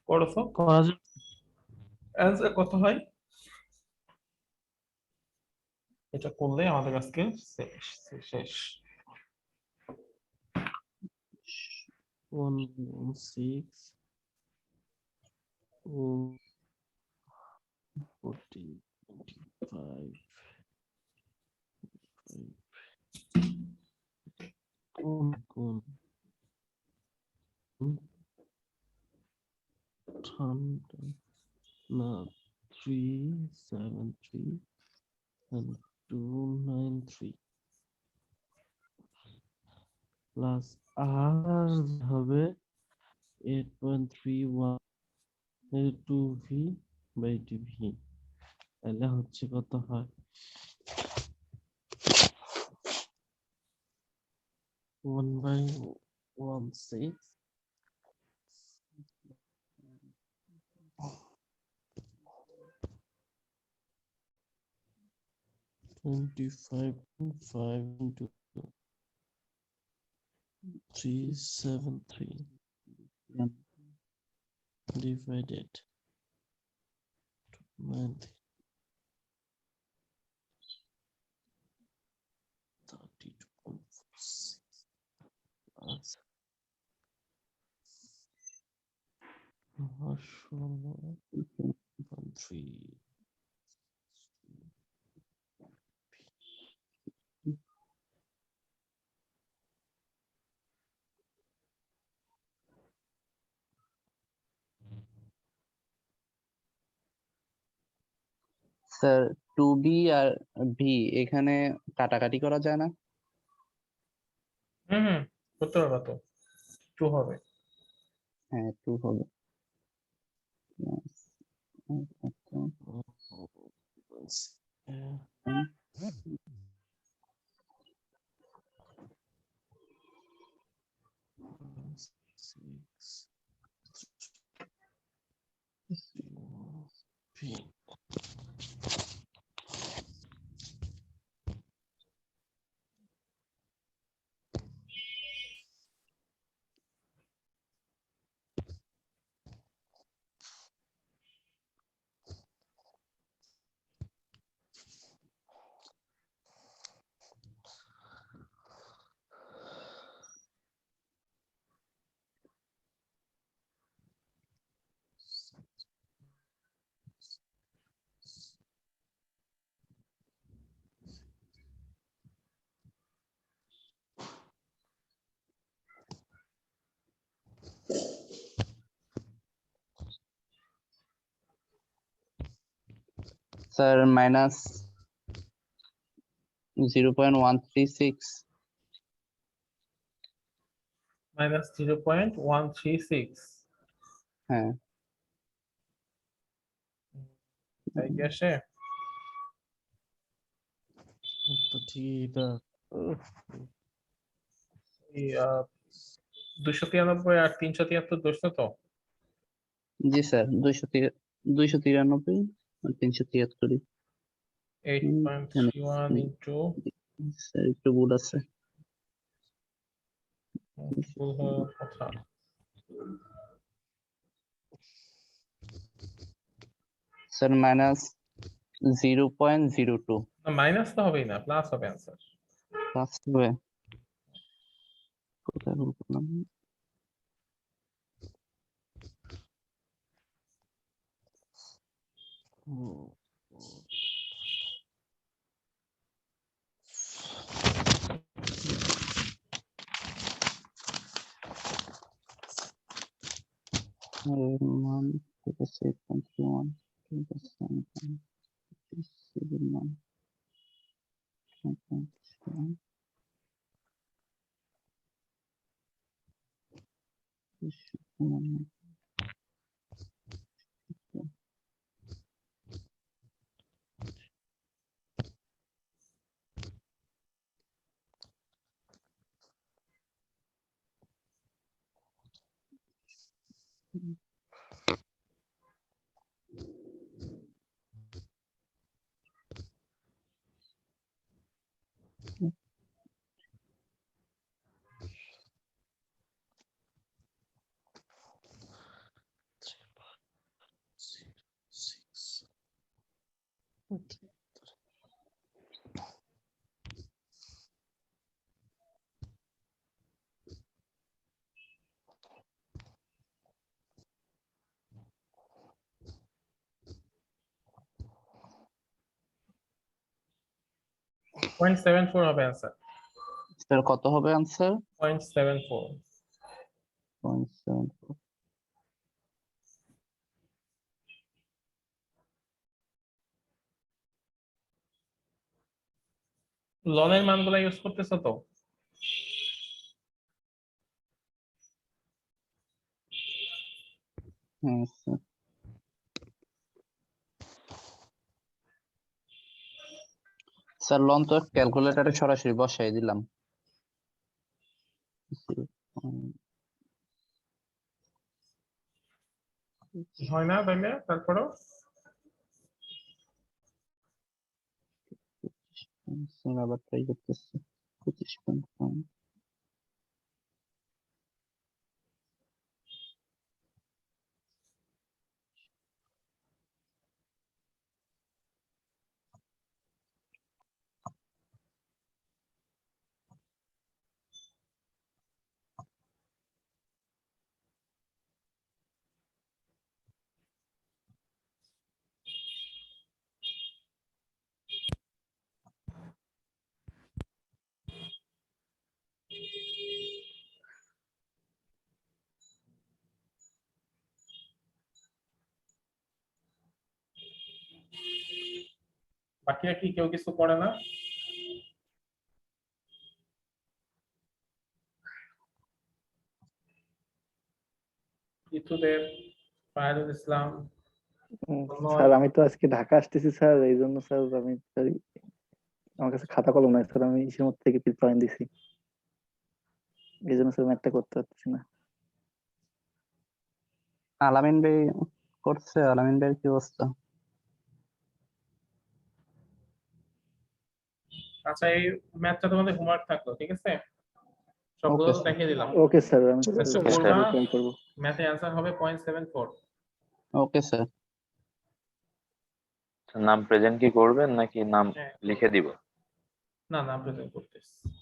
করছো? করা যাবে। অ্যান্সার কত হয়? এটা করলে আমাদের আজকে শেষ। 116 40 25 কোন না 373 and 293 প্লাস আর হবে 8.31 2v বাই dv, তাহলে হচ্ছে কত হয় 1/16 25.5 into 373 divided 90 32.46 plus 1.3 sir 2b আর v এখানে কাটাকাটি করা যায় না? হুম, করতে পারবা তো, 2 হবে। হ্যাঁ 2 হবে। Sir minus 0.136। মাইনাস 0.136। হ্যাঁ তাই কি আসে? তো ঠিক এটা এই 293 আর 373 দোষটা তো। জি স্যার 293 আর 373। 8.31 ইন্টু, স্যার একটু ভুল আছে। ভুল হওয়ার কথা। স্যার মাইনাস 0.02 না, মাইনাস তো হবেই না, প্লাস হবে অ্যান্সার। প্লাস হবে। কোথায় ভুল করলাম? মান ঠিক আছে 8.31 ঠিক আছে আমি সিভিল মান 8.31 0.74 হবে आंसर স্যার কত হবে आंसर 0.74 0.74 লনের মানগুলো ইউজ করতেছো তো হ্যাঁ স্যার স্যার লন তো ক্যালকুলেটরে সরাসরি বসাই দিলাম হয় না তাইলে তারপরও স্যার আবার ট্রাই করতেছি 25.5 বাকিরা কি কেউ কিছু করে না ইতুদের ফায়রুল ইসলাম স্যার আমি তো আজকে ঢাকা আসতেছি স্যার এই জন্য স্যার আমি আমার কাছে খাতা কলম নাই স্যার আমি ইসের মধ্যে থেকে প্রিপারেশন দিছি এই জন্য স্যার ম্যাথটা করতে পারতেছি না আলামিন ভাই করছে আলামিন ভাইয়ের কি অবস্থা আচ্ছা এই ম্যাথটা তোমাদের হোমওয়ার্ক থাকলো ঠিক আছে সবগুলো তো দেখিয়ে দিলাম ওকে স্যার আমি ঠিক আছে, চেষ্টা করবা ট্রাই করব ম্যাথে आंसर হবে 0.74 ওকে স্যার নাম প্রেজেন্ট কি করবেন নাকি নাম হ্যাঁ। লিখে দিব না না প্রেজেন্ট করতেছি